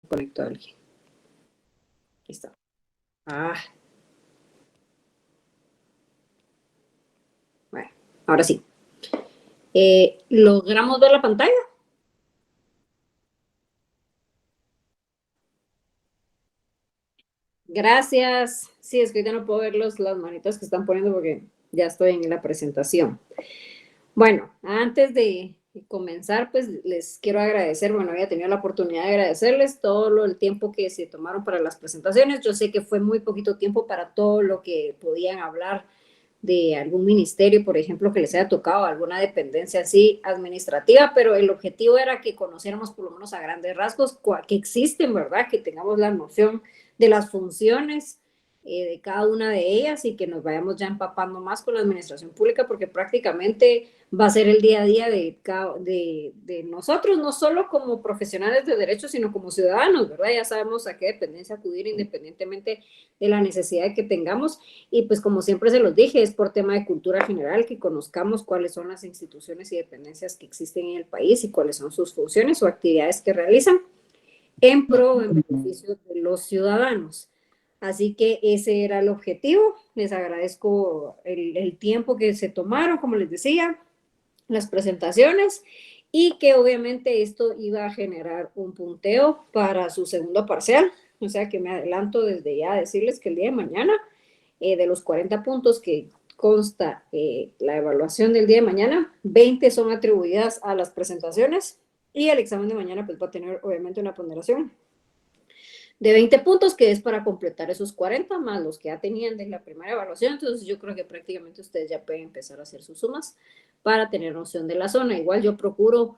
conectó a alguien. Aquí está. Bueno, ahora sí. ¿Logramos ver la pantalla? Gracias. Sí, es que ya no puedo ver las manitas que están poniendo porque ya estoy en la presentación. Bueno, antes de comenzar, pues les quiero agradecer, bueno, había tenido la oportunidad de agradecerles todo el tiempo que se tomaron para las presentaciones. Yo sé que fue muy poquito tiempo para todo lo que podían hablar de algún ministerio, por ejemplo, que les haya tocado alguna dependencia así administrativa, pero el objetivo era que conociéramos por lo menos a grandes rasgos que existen, ¿verdad? Que tengamos la noción de las funciones de cada una de ellas y que nos vayamos ya empapando más con la administración pública, porque prácticamente va a ser el día a día de nosotros, no solo como profesionales de derechos, sino como ciudadanos, ¿verdad? Ya sabemos a qué dependencia acudir independientemente de la necesidad que tengamos. Y pues como siempre se los dije, es por tema de cultura general que conozcamos cuáles son las instituciones y dependencias que existen en el país y cuáles son sus funciones o actividades que realizan en pro, en beneficio de los ciudadanos. Así que ese era el objetivo. Les agradezco el tiempo que se tomaron, como les decía, las presentaciones, y que obviamente esto iba a generar un punteo para su segundo parcial. O sea que me adelanto desde ya a decirles que el día de mañana, de los 40 puntos que consta la evaluación del día de mañana, 20 son atribuidas a las presentaciones y el examen de mañana pues va a tener obviamente una ponderación de 20 puntos, que es para completar esos 40 más los que ya tenían de la primera evaluación. Entonces yo creo que prácticamente ustedes ya pueden empezar a hacer sus sumas para tener noción de la zona. Igual yo procuro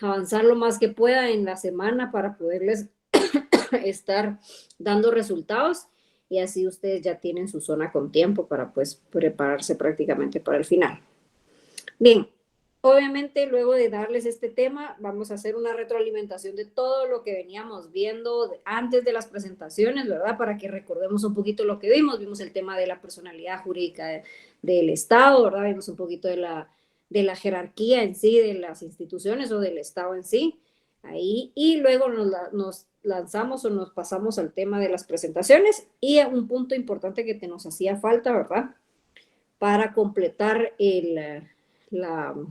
avanzar lo más que pueda en la semana para poderles estar dando resultados, y así ustedes ya tienen su zona con tiempo para pues prepararse prácticamente para el final. Bien, obviamente luego de darles este tema vamos a hacer una retroalimentación de todo lo que veníamos viendo antes de las presentaciones, ¿verdad? Para que recordemos un poquito lo que vimos. Vimos el tema de la personalidad jurídica del Estado, ¿verdad? Vimos un poquito de la jerarquía en sí de las instituciones o del Estado en sí, ahí, y luego nos lanzamos o nos pasamos al tema de las presentaciones y un punto importante que nos hacía falta, ¿verdad? Para completar la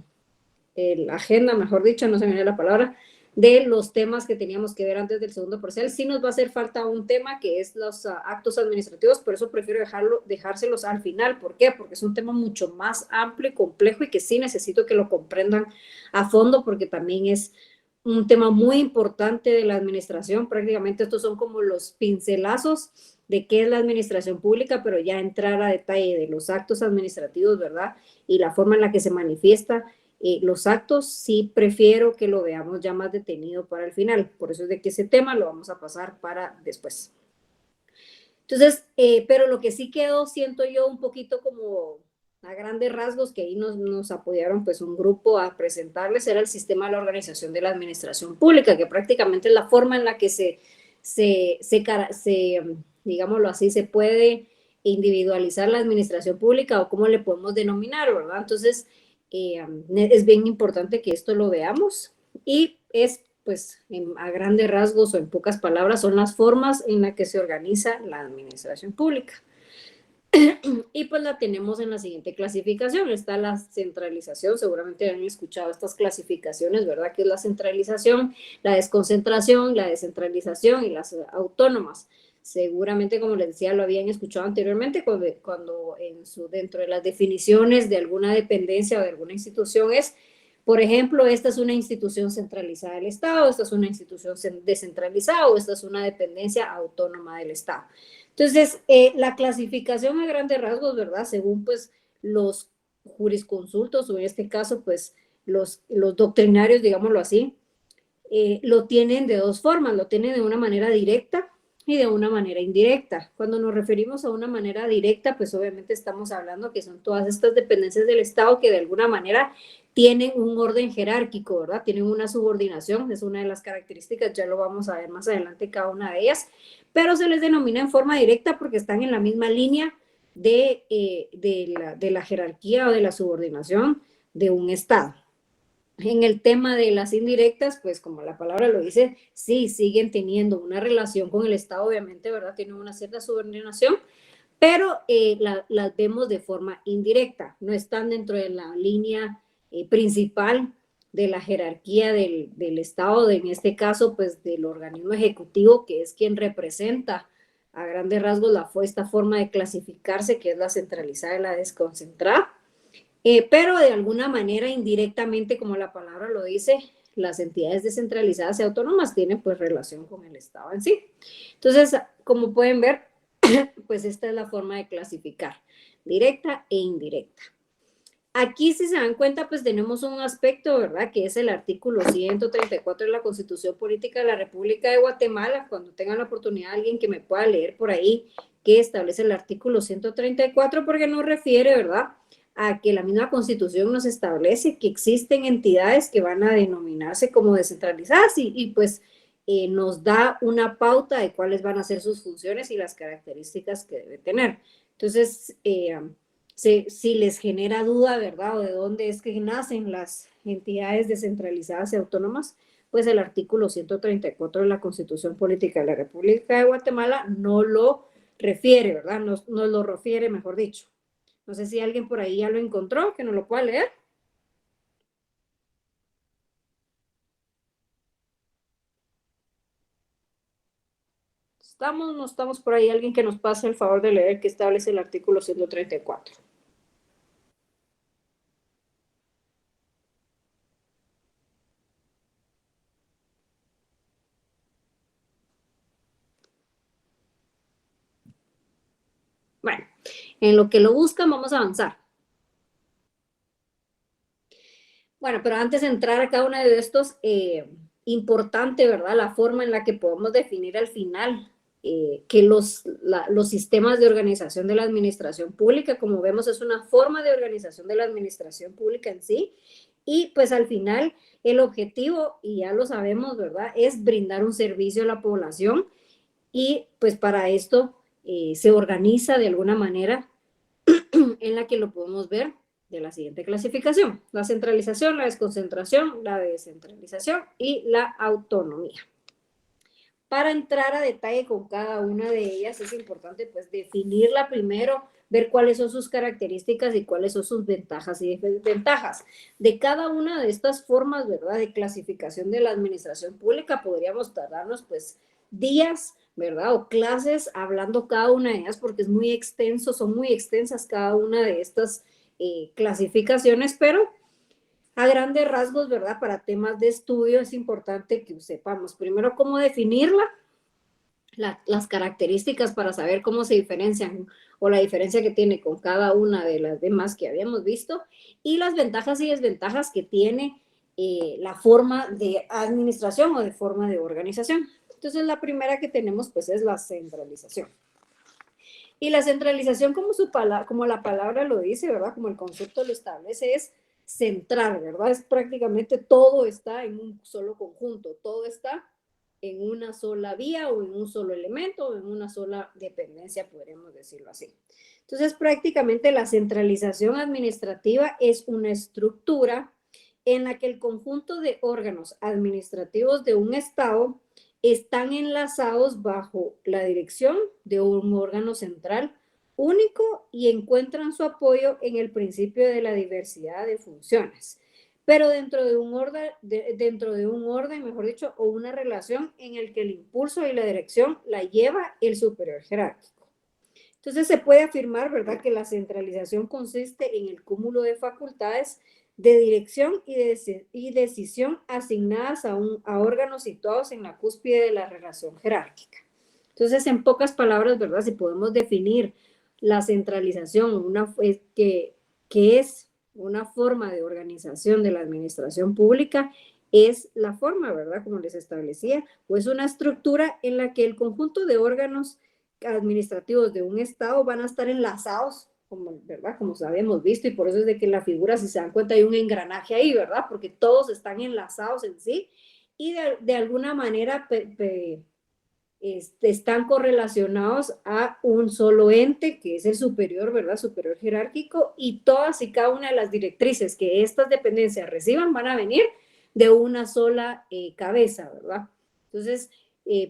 agenda, mejor dicho, no se me viene la palabra, de los temas que teníamos que ver antes del segundo parcial. Sí nos va a hacer falta un tema que es los actos administrativos, por eso prefiero dejárselos al final. ¿Por qué? Porque es un tema mucho más amplio y complejo y que sí necesito que lo comprendan a fondo, porque también es un tema muy importante de la administración. Prácticamente estos son como los pincelazos de qué es la administración pública, pero ya entrar a detalle de los actos administrativos, ¿verdad? Y la forma en la que se manifiesta los actos, sí prefiero que lo veamos ya más detenido para el final. Por eso es de que ese tema lo vamos a pasar para después. Entonces, pero lo que sí quedó, siento yo, un poquito como a grandes rasgos, que ahí nos apoyaron pues un grupo a presentarles, era el sistema de la organización de la administración pública, que prácticamente es la forma en la que digámoslo así, se puede individualizar la administración pública, o cómo le podemos denominar, ¿verdad? Entonces, es bien importante que esto lo veamos, y es pues a grandes rasgos o en pocas palabras son las formas en las que se organiza la administración pública. Y pues la tenemos en la siguiente clasificación. Está la centralización, seguramente han escuchado estas clasificaciones, ¿verdad? Que es la centralización, la desconcentración, la descentralización y las autónomas. Seguramente, como les decía, lo habían escuchado anteriormente cuando dentro de las definiciones de alguna dependencia o de alguna institución es, por ejemplo, esta es una institución centralizada del Estado, esta es una institución descentralizada, o esta es una dependencia autónoma del Estado. Entonces, la clasificación a grandes rasgos, ¿verdad? Según pues los jurisconsultos, o en este caso pues los doctrinarios, digámoslo así, lo tienen de dos formas. Lo tienen de una manera directa y de una manera indirecta. Cuando nos referimos a una manera directa, pues obviamente estamos hablando que son todas estas dependencias del Estado que de alguna manera tienen un orden jerárquico, ¿verdad? Tienen una subordinación, es una de las características, ya lo vamos a ver más adelante cada una de ellas, pero se les denomina en forma directa porque están en la misma línea de la jerarquía o de la subordinación de un Estado. En el tema de las indirectas, pues como la palabra lo dice, sí, siguen teniendo una relación con el Estado, obviamente, ¿verdad? Tienen una cierta subordinación, pero las vemos de forma indirecta, no están dentro de la línea principal de la jerarquía del Estado, en este caso, pues del organismo ejecutivo, que es quien representa a grandes rasgos esta forma de clasificarse, que es la centralizada y la desconcentrada. Pero de alguna manera, indirectamente, como la palabra lo dice, las entidades descentralizadas y autónomas tienen pues relación con el Estado en sí. Entonces, como pueden ver, pues esta es la forma de clasificar, directa e indirecta. Aquí, si se dan cuenta, pues tenemos un aspecto, ¿verdad? Que es el artículo 134 de la Constitución Política de la República de Guatemala. Cuando tengan la oportunidad, alguien que me pueda leer por ahí, que establece el artículo 134, porque nos refiere, ¿verdad? A que la misma Constitución nos establece que existen entidades que van a denominarse como descentralizadas y pues nos da una pauta de cuáles van a ser sus funciones y las características que debe tener. Entonces, si les genera duda, ¿verdad? O de dónde es que nacen las entidades descentralizadas y autónomas, pues el artículo 134 de la Constitución Política de la República de Guatemala no lo refiere, ¿verdad? No lo refiere, mejor dicho. No sé si alguien por ahí ya lo encontró, que no lo pueda leer. No estamos por ahí, alguien que nos pase el favor de leer que establece el artículo 134. Bueno, en lo que lo buscan, vamos a avanzar. Bueno, pero antes de entrar a cada uno de estos, importante, ¿verdad? La forma en la que podemos definir al final que los sistemas de organización de la administración pública, como vemos, es una forma de organización de la administración pública en sí. Y pues al final el objetivo, y ya lo sabemos, ¿verdad? Es brindar un servicio a la población y pues para esto se organiza de alguna manera en la que lo podemos ver de la siguiente clasificación: la centralización, la desconcentración, la descentralización y la autonomía. Para entrar a detalle con cada una de ellas es importante pues definirla primero, ver cuáles son sus características y cuáles son sus ventajas y desventajas. De cada una de estas formas, ¿verdad?, de clasificación de la administración pública podríamos tardarnos pues días, ¿verdad?, o clases hablando cada una de ellas porque es muy extenso, son muy extensas cada una de estas clasificaciones, pero a grandes rasgos, ¿verdad? Para temas de estudio es importante que sepamos primero cómo definirla, las características para saber cómo se diferencian o la diferencia que tiene con cada una de las demás que habíamos visto y las ventajas y desventajas que tiene la forma de administración o de forma de organización. Entonces, la primera que tenemos pues es la centralización. Y la centralización, como la palabra lo dice, ¿verdad? Como el concepto lo establece, es centrar, ¿verdad? Es prácticamente todo está en un solo conjunto, todo está en una sola vía o en un solo elemento o en una sola dependencia, podríamos decirlo así. Entonces, prácticamente la centralización administrativa es una estructura en la que el conjunto de órganos administrativos de un Estado están enlazados bajo la dirección de un órgano central único y encuentran su apoyo en el principio de la diversidad de funciones, pero dentro de un orden, mejor dicho, o una relación en el que el impulso y la dirección la lleva el superior jerárquico. Entonces se puede afirmar, ¿verdad?, que la centralización consiste en el cúmulo de facultades de dirección y decisión asignadas a órganos situados en la cúspide de la relación jerárquica. Entonces, en pocas palabras, ¿verdad?, si podemos definir la centralización, que es una forma de organización de la administración pública, es la forma, ¿verdad?, como les establecía, o es una estructura en la que el conjunto de órganos administrativos de un Estado van a estar enlazados, como, ¿verdad?, como habíamos visto, y por eso es de que en la figura, si se dan cuenta, hay un engranaje ahí, ¿verdad?, porque todos están enlazados en sí, y de alguna manera están correlacionados a un solo ente, que es el superior, ¿verdad? Superior jerárquico, y todas y cada una de las directrices que estas dependencias reciban van a venir de una sola cabeza, ¿verdad? Entonces,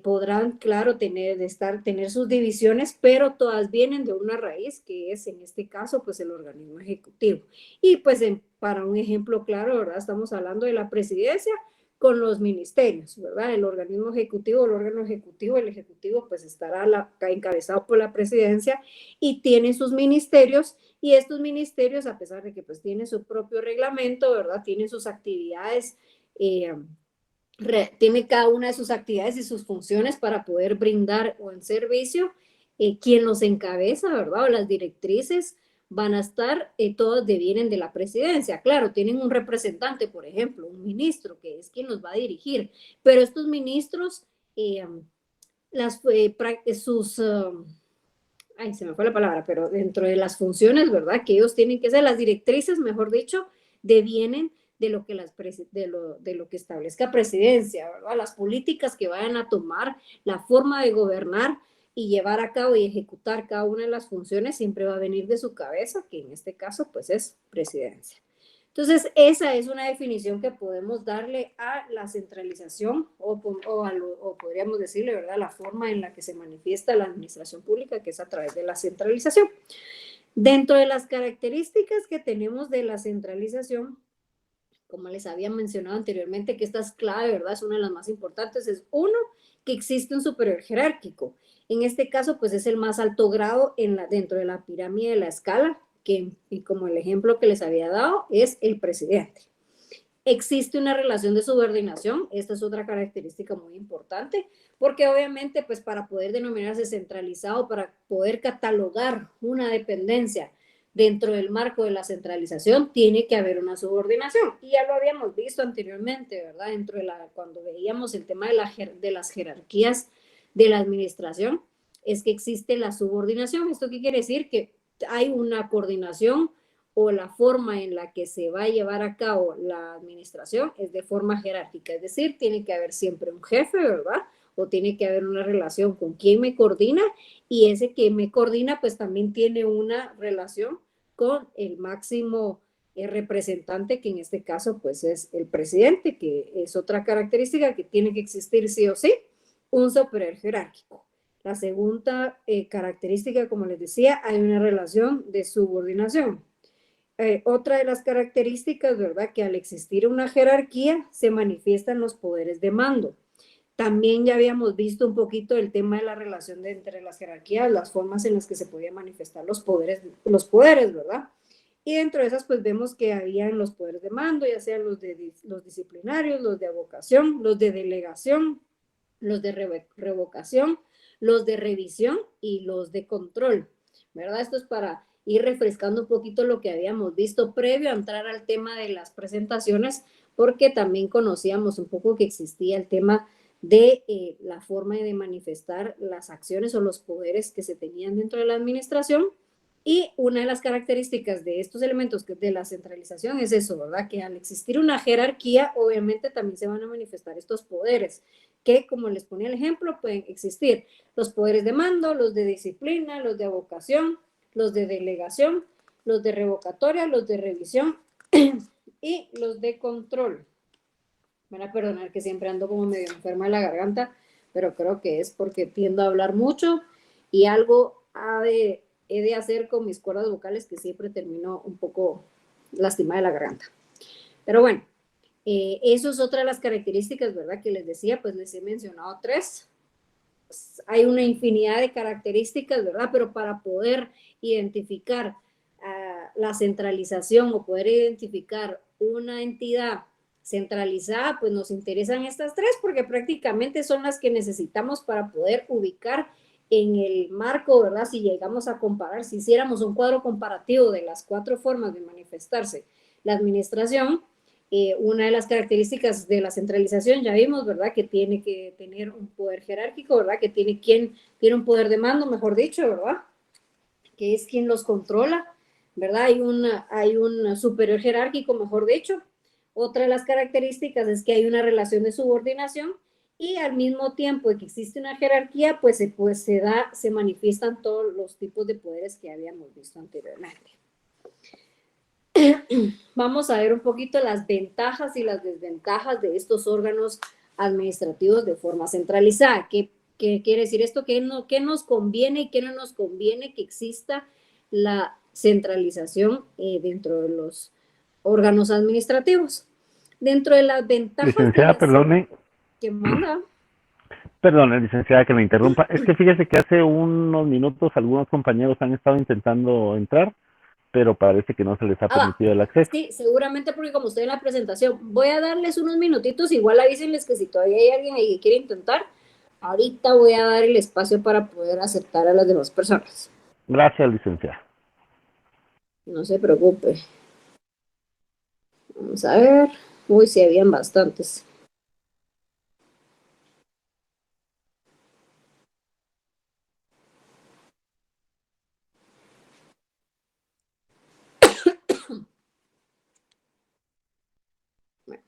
podrán, claro, tener sus divisiones, pero todas vienen de una raíz, que es, en este caso, pues el organismo ejecutivo. Y pues, para un ejemplo claro, ¿verdad? Estamos hablando de la presidencia con los ministerios, ¿verdad? El organismo ejecutivo, el órgano ejecutivo, el ejecutivo pues estará encabezado por la presidencia y tiene sus ministerios, y estos ministerios, a pesar de que pues tienen su propio reglamento, ¿verdad? Tienen sus actividades, tiene cada una de sus actividades y sus funciones para poder brindar un servicio. Quien los encabeza, ¿verdad? O las directrices van a estar, todas devienen de la presidencia. Claro, tienen un representante, por ejemplo, un ministro, que es quien los va a dirigir, pero estos ministros, ay, se me fue la palabra, pero dentro de las funciones, ¿verdad? Que ellos tienen que ser, las directrices, mejor dicho, devienen de lo que, de lo que establezca presidencia, ¿verdad? Las políticas que vayan a tomar, la forma de gobernar y llevar a cabo y ejecutar cada una de las funciones siempre va a venir de su cabeza, que en este caso pues es presidencia. Entonces, esa es una definición que podemos darle a la centralización o podríamos decirle, ¿verdad?, la forma en la que se manifiesta la administración pública, que es a través de la centralización. Dentro de las características que tenemos de la centralización, como les había mencionado anteriormente, que esta es clave, ¿verdad?, es una de las más importantes, es uno, que existe un superior jerárquico. En este caso, pues es el más alto grado dentro de la pirámide de la escala, y como el ejemplo que les había dado, es el presidente. Existe una relación de subordinación, esta es otra característica muy importante, porque obviamente, pues para poder denominarse centralizado, para poder catalogar una dependencia dentro del marco de la centralización, tiene que haber una subordinación. Y ya lo habíamos visto anteriormente, ¿verdad? Cuando veíamos el tema de las jerarquías de la administración, es que existe la subordinación. ¿Esto qué quiere decir? Que hay una coordinación, o la forma en la que se va a llevar a cabo la administración es de forma jerárquica, es decir, tiene que haber siempre un jefe, ¿verdad? O tiene que haber una relación con quien me coordina, y ese que me coordina pues también tiene una relación con el máximo representante, que en este caso pues es el presidente, que es otra característica que tiene que existir sí o sí, un superior jerárquico. La segunda característica, como les decía, hay una relación de subordinación. Otra de las características, ¿verdad?, que al existir una jerarquía se manifiestan los poderes de mando. También ya habíamos visto un poquito el tema de la relación entre las jerarquías, las formas en las que se podían manifestar los poderes, ¿verdad? Y dentro de esas, pues vemos que habían los poderes de mando, ya sean los disciplinarios, los de avocación, los de delegación, los de revocación, los de revisión y los de control, ¿verdad? Esto es para ir refrescando un poquito lo que habíamos visto previo a entrar al tema de las presentaciones, porque también conocíamos un poco que existía el tema de la forma de manifestar las acciones o los poderes que se tenían dentro de la administración. Y una de las características de estos elementos de la centralización es eso, ¿verdad? Que al existir una jerarquía, obviamente también se van a manifestar estos poderes, que como les ponía el ejemplo, pueden existir los poderes de mando, los de disciplina, los de avocación, los de delegación, los de revocatoria, los de revisión y los de control. Me van a perdonar que siempre ando como medio enferma de la garganta, pero creo que es porque tiendo a hablar mucho y algo he de hacer con mis cuerdas vocales, que siempre termino un poco lastimada de la garganta. Pero bueno, eso es otra de las características, ¿verdad?, que les decía, pues les he mencionado 3. Hay una infinidad de características, ¿verdad? Pero para poder identificar la centralización o poder identificar una entidad centralizada, pues nos interesan estas 3, porque prácticamente son las que necesitamos para poder ubicar en el marco, ¿verdad? Si llegamos a comparar, si hiciéramos un cuadro comparativo de las 4 formas de manifestarse la administración, una de las características de la centralización, ya vimos, ¿verdad?, que tiene que tener un poder jerárquico, ¿verdad?, que tiene un poder de mando, mejor dicho, ¿verdad?, que es quien los controla, ¿verdad? Hay un superior jerárquico, mejor dicho. Otra de las características es que hay una relación de subordinación, y al mismo tiempo de que existe una jerarquía, pues se manifiestan todos los tipos de poderes que habíamos visto anteriormente. Vamos a ver un poquito las ventajas y las desventajas de estos órganos administrativos de forma centralizada. ¿Qué quiere decir esto? ¿Qué nos conviene y qué no nos conviene que exista la centralización dentro de los órganos administrativos? Dentro de las ventajas de Licenciada, perdone. ¿Qué manda? Perdone, licenciada, que me interrumpa. Es que fíjese que hace unos minutos algunos compañeros han estado intentando entrar, pero parece que no se les ha permitido el acceso. Sí, seguramente porque como estoy en la presentación, voy a darles unos minutitos, igual avísenles que si todavía hay alguien ahí que quiere intentar, ahorita voy a dar el espacio para poder aceptar a las demás personas. Gracias, licenciada. No se preocupe. Vamos a ver. Uy, sí, habían bastantes. Bueno,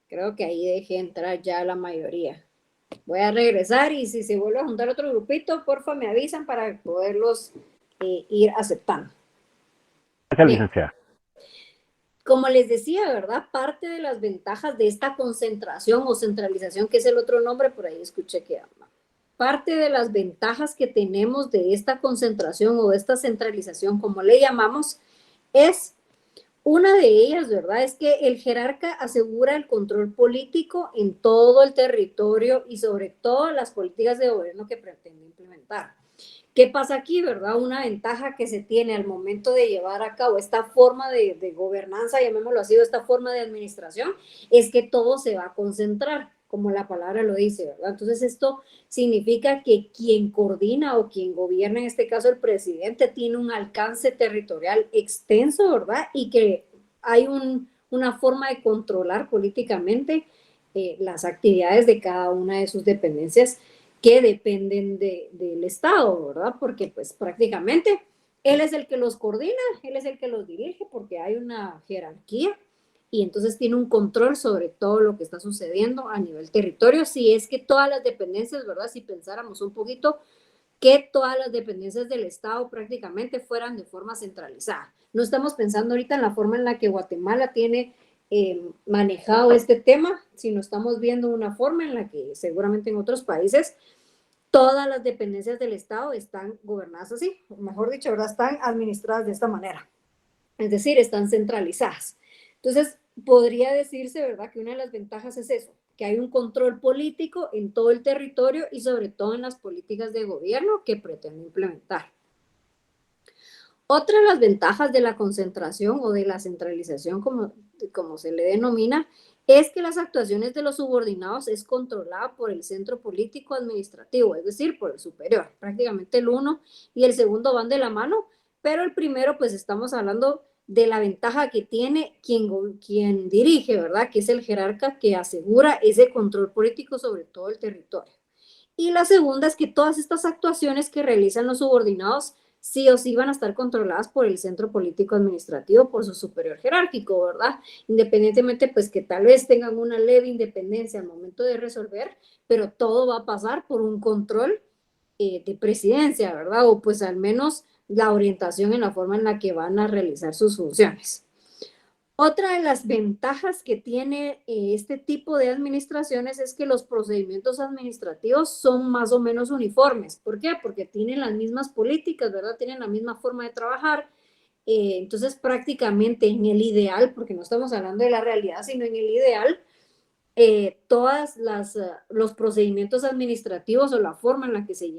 creo que ahí dejé entrar ya la mayoría. Voy a regresar y si se vuelve a juntar otro grupito, porfa me avisan para poderlos ir aceptando. Gracias, Bien. licenciada. Como les decía, ¿verdad? Parte de las ventajas de esta concentración o centralización, que es el otro nombre, por ahí escuché que llama. Parte de las ventajas que tenemos de esta concentración o de esta centralización, como le llamamos, es una de ellas, ¿verdad? Es que el jerarca asegura el control político en todo el territorio y sobre todo las políticas de gobierno que pretende implementar. ¿Qué pasa aquí, verdad? Una ventaja que se tiene al momento de llevar a cabo esta forma de gobernanza, llamémoslo así, o esta forma de administración, es que todo se va a concentrar, como la palabra lo dice, ¿verdad? Entonces esto significa que quien coordina o quien gobierna, en este caso el presidente, tiene un alcance territorial extenso, ¿verdad? Y que hay una forma de controlar políticamente las actividades de cada una de sus dependencias que dependen del Estado, ¿verdad? Porque pues prácticamente él es el que los coordina, él es el que los dirige porque hay una jerarquía y entonces tiene un control sobre todo lo que está sucediendo a nivel territorio. Si es que todas las dependencias, ¿verdad? Si pensáramos un poquito que todas las dependencias del Estado prácticamente fueran de forma centralizada. No estamos pensando ahorita en la forma en la que Guatemala tiene manejado este tema, sino estamos viendo una forma en la que seguramente en otros países todas las dependencias del Estado están gobernadas así, o mejor dicho, ¿verdad? Están administradas de esta manera, es decir, están centralizadas. Entonces, podría decirse, ¿verdad?, que una de las ventajas es eso, que hay un control político en todo el territorio y sobre todo en las políticas de gobierno que pretende implementar. Otra de las ventajas de la concentración o de la centralización, como se le denomina, es que las actuaciones de los subordinados es controlada por el centro político administrativo, es decir, por el superior. Prácticamente el uno y el segundo van de la mano, pero el primero, pues estamos hablando de la ventaja que tiene quien dirige, ¿verdad? Que es el jerarca que asegura ese control político sobre todo el territorio. Y la segunda es que todas estas actuaciones que realizan los subordinados sí o sí van a estar controladas por el centro político administrativo, por su superior jerárquico, ¿verdad? Independientemente, pues que tal vez tengan una leve independencia al momento de resolver, pero todo va a pasar por un control de presidencia, ¿verdad? O pues al menos la orientación en la forma en la que van a realizar sus funciones. Otra de las ventajas que tiene este tipo de administraciones es que los procedimientos administrativos son más o menos uniformes. ¿Por qué? Porque tienen las mismas políticas, ¿verdad? Tienen la misma forma de trabajar. Entonces, prácticamente en el ideal, porque no estamos hablando de la realidad, sino en el ideal, todas los procedimientos administrativos o la forma en la que se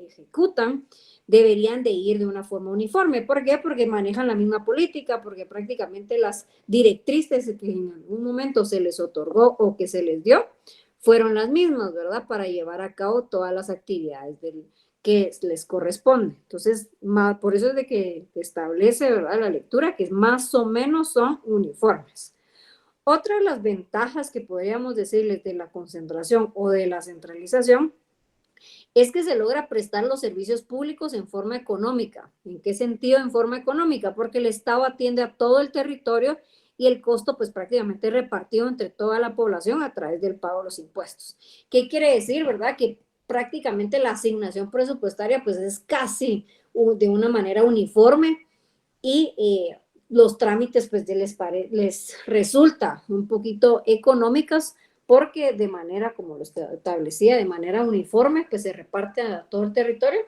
ejecutan deberían de ir de una forma uniforme. ¿Por qué? Porque manejan la misma política, porque prácticamente las directrices que en algún momento se les otorgó o que se les dio fueron las mismas, ¿verdad? Para llevar a cabo todas las actividades que les corresponde. Entonces, por eso es de que establece, ¿verdad? La lectura que más o menos son uniformes. Otra de las ventajas que podríamos decirles de la concentración o de la centralización es que se logra prestar los servicios públicos en forma económica. ¿En qué sentido en forma económica? Porque el Estado atiende a todo el territorio y el costo pues prácticamente repartido entre toda la población a través del pago de los impuestos. ¿Qué quiere decir, verdad? Que prácticamente la asignación presupuestaria pues es casi de una manera uniforme y los trámites pues les resulta un poquito económicos porque de manera, como lo establecía, de manera uniforme, pues se reparte a todo el territorio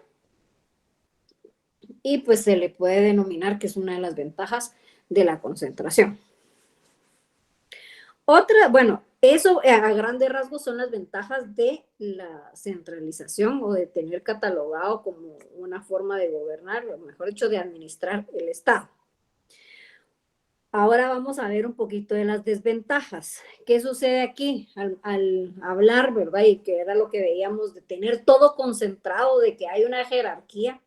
y pues se le puede denominar que es una de las ventajas de la concentración. Otra, bueno, eso a grandes rasgos son las ventajas de la centralización o de tener catalogado como una forma de gobernar, o mejor dicho, de administrar el Estado. Ahora vamos a ver un poquito de las desventajas. ¿Qué sucede aquí al hablar, verdad? Y que era lo que veíamos de tener todo concentrado, de que hay una jerarquía.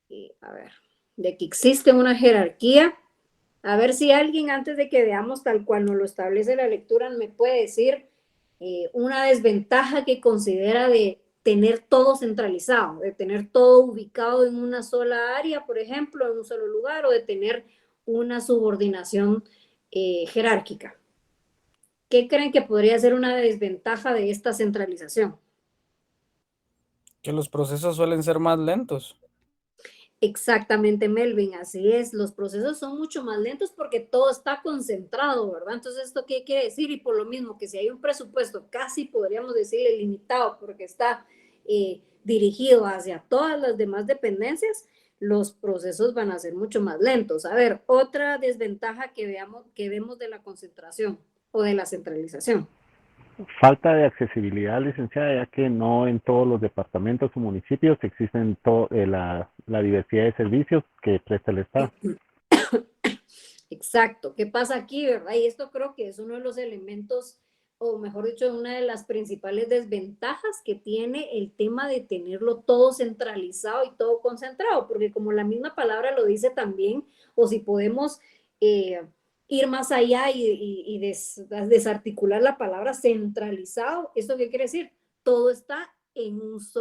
Y, a ver, de que existe una jerarquía. A ver si alguien, antes de que veamos tal cual nos lo establece la lectura, me puede decir una desventaja que considera de tener todo centralizado, de tener todo ubicado en una sola área, por ejemplo, en un solo lugar, o de tener una subordinación jerárquica. ¿Qué creen que podría ser una desventaja de esta centralización? Que los procesos suelen ser más lentos. Exactamente, Melvin, así es. Los procesos son mucho más lentos porque todo está concentrado, ¿verdad? Entonces, ¿esto qué quiere decir? Y por lo mismo que si hay un presupuesto casi podríamos decirle limitado porque está dirigido hacia todas las demás dependencias, los procesos van a ser mucho más lentos. A ver, otra desventaja que vemos de la concentración o de la centralización. Falta de accesibilidad, licenciada, ya que no en todos los departamentos o municipios existen la diversidad de servicios que presta el Estado. Exacto. ¿Qué pasa aquí, verdad? Y esto creo que es uno de los elementos, o mejor dicho, una de las principales desventajas que tiene el tema de tenerlo todo centralizado y todo concentrado, porque como la misma palabra lo dice también, o si podemos ir más allá y desarticular la palabra centralizado, ¿esto qué quiere decir? Todo está en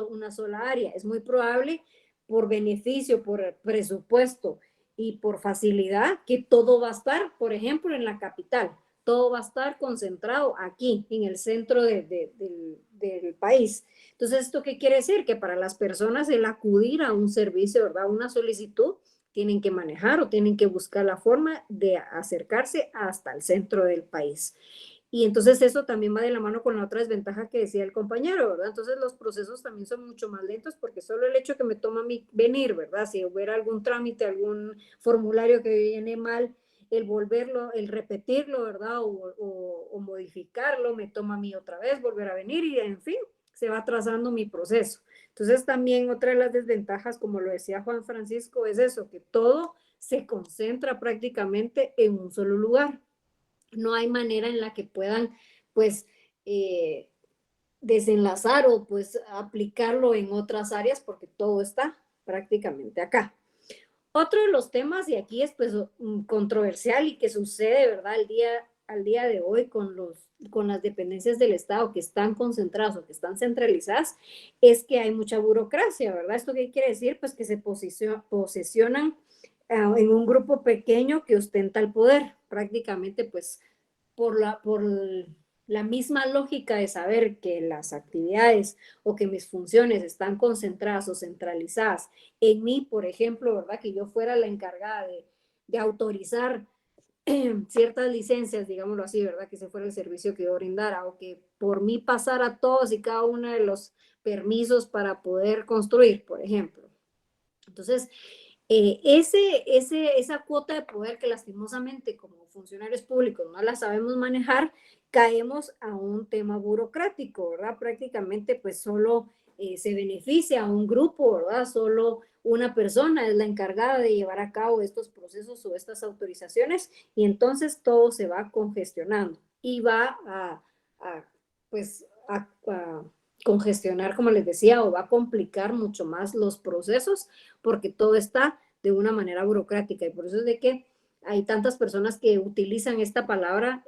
una sola área. Es muy probable por beneficio, por presupuesto, y por facilidad que todo va a estar, por ejemplo, en la capital, todo va a estar concentrado aquí, en el centro del país. Entonces, ¿esto qué quiere decir? Que para las personas el acudir a un servicio, ¿verdad? Una solicitud, tienen que manejar o tienen que buscar la forma de acercarse hasta el centro del país. Y entonces eso también va de la mano con la otra desventaja que decía el compañero, ¿verdad? Entonces los procesos también son mucho más lentos porque solo el hecho que me toma a mí venir, ¿verdad? Si hubiera algún trámite, algún formulario que viene mal, el volverlo, el repetirlo, ¿verdad? O modificarlo, me toma a mí otra vez volver a venir y en fin, se va atrasando mi proceso. Entonces también otra de las desventajas, como lo decía Juan Francisco, es eso, que todo se concentra prácticamente en un solo lugar. No hay manera en la que puedan, pues, desenlazar o pues aplicarlo en otras áreas porque todo está prácticamente acá. Otro de los temas, y aquí es pues controversial y que sucede, ¿verdad? Al día de hoy con las dependencias del Estado que están concentradas o que están centralizadas, es que hay mucha burocracia, ¿verdad? ¿Esto qué quiere decir? Pues que se posesionan en un grupo pequeño que ostenta el poder, prácticamente pues por la misma lógica de saber que las actividades o que mis funciones están concentradas o centralizadas en mí, por ejemplo, ¿verdad? Que yo fuera la encargada de autorizar ciertas licencias, digámoslo así, ¿verdad? Que ese fuera el servicio que yo brindara o que por mí pasara todos y cada uno de los permisos para poder construir, por ejemplo. Entonces, esa cuota de poder que lastimosamente como funcionarios públicos no la sabemos manejar, caemos a un tema burocrático, ¿verdad? Prácticamente pues solo se beneficia a un grupo, ¿verdad? Solo una persona es la encargada de llevar a cabo estos procesos o estas autorizaciones y entonces todo se va congestionando y va pues, a congestionar, como les decía, o va a complicar mucho más los procesos porque todo está de una manera burocrática y por eso es de que hay tantas personas que utilizan esta palabra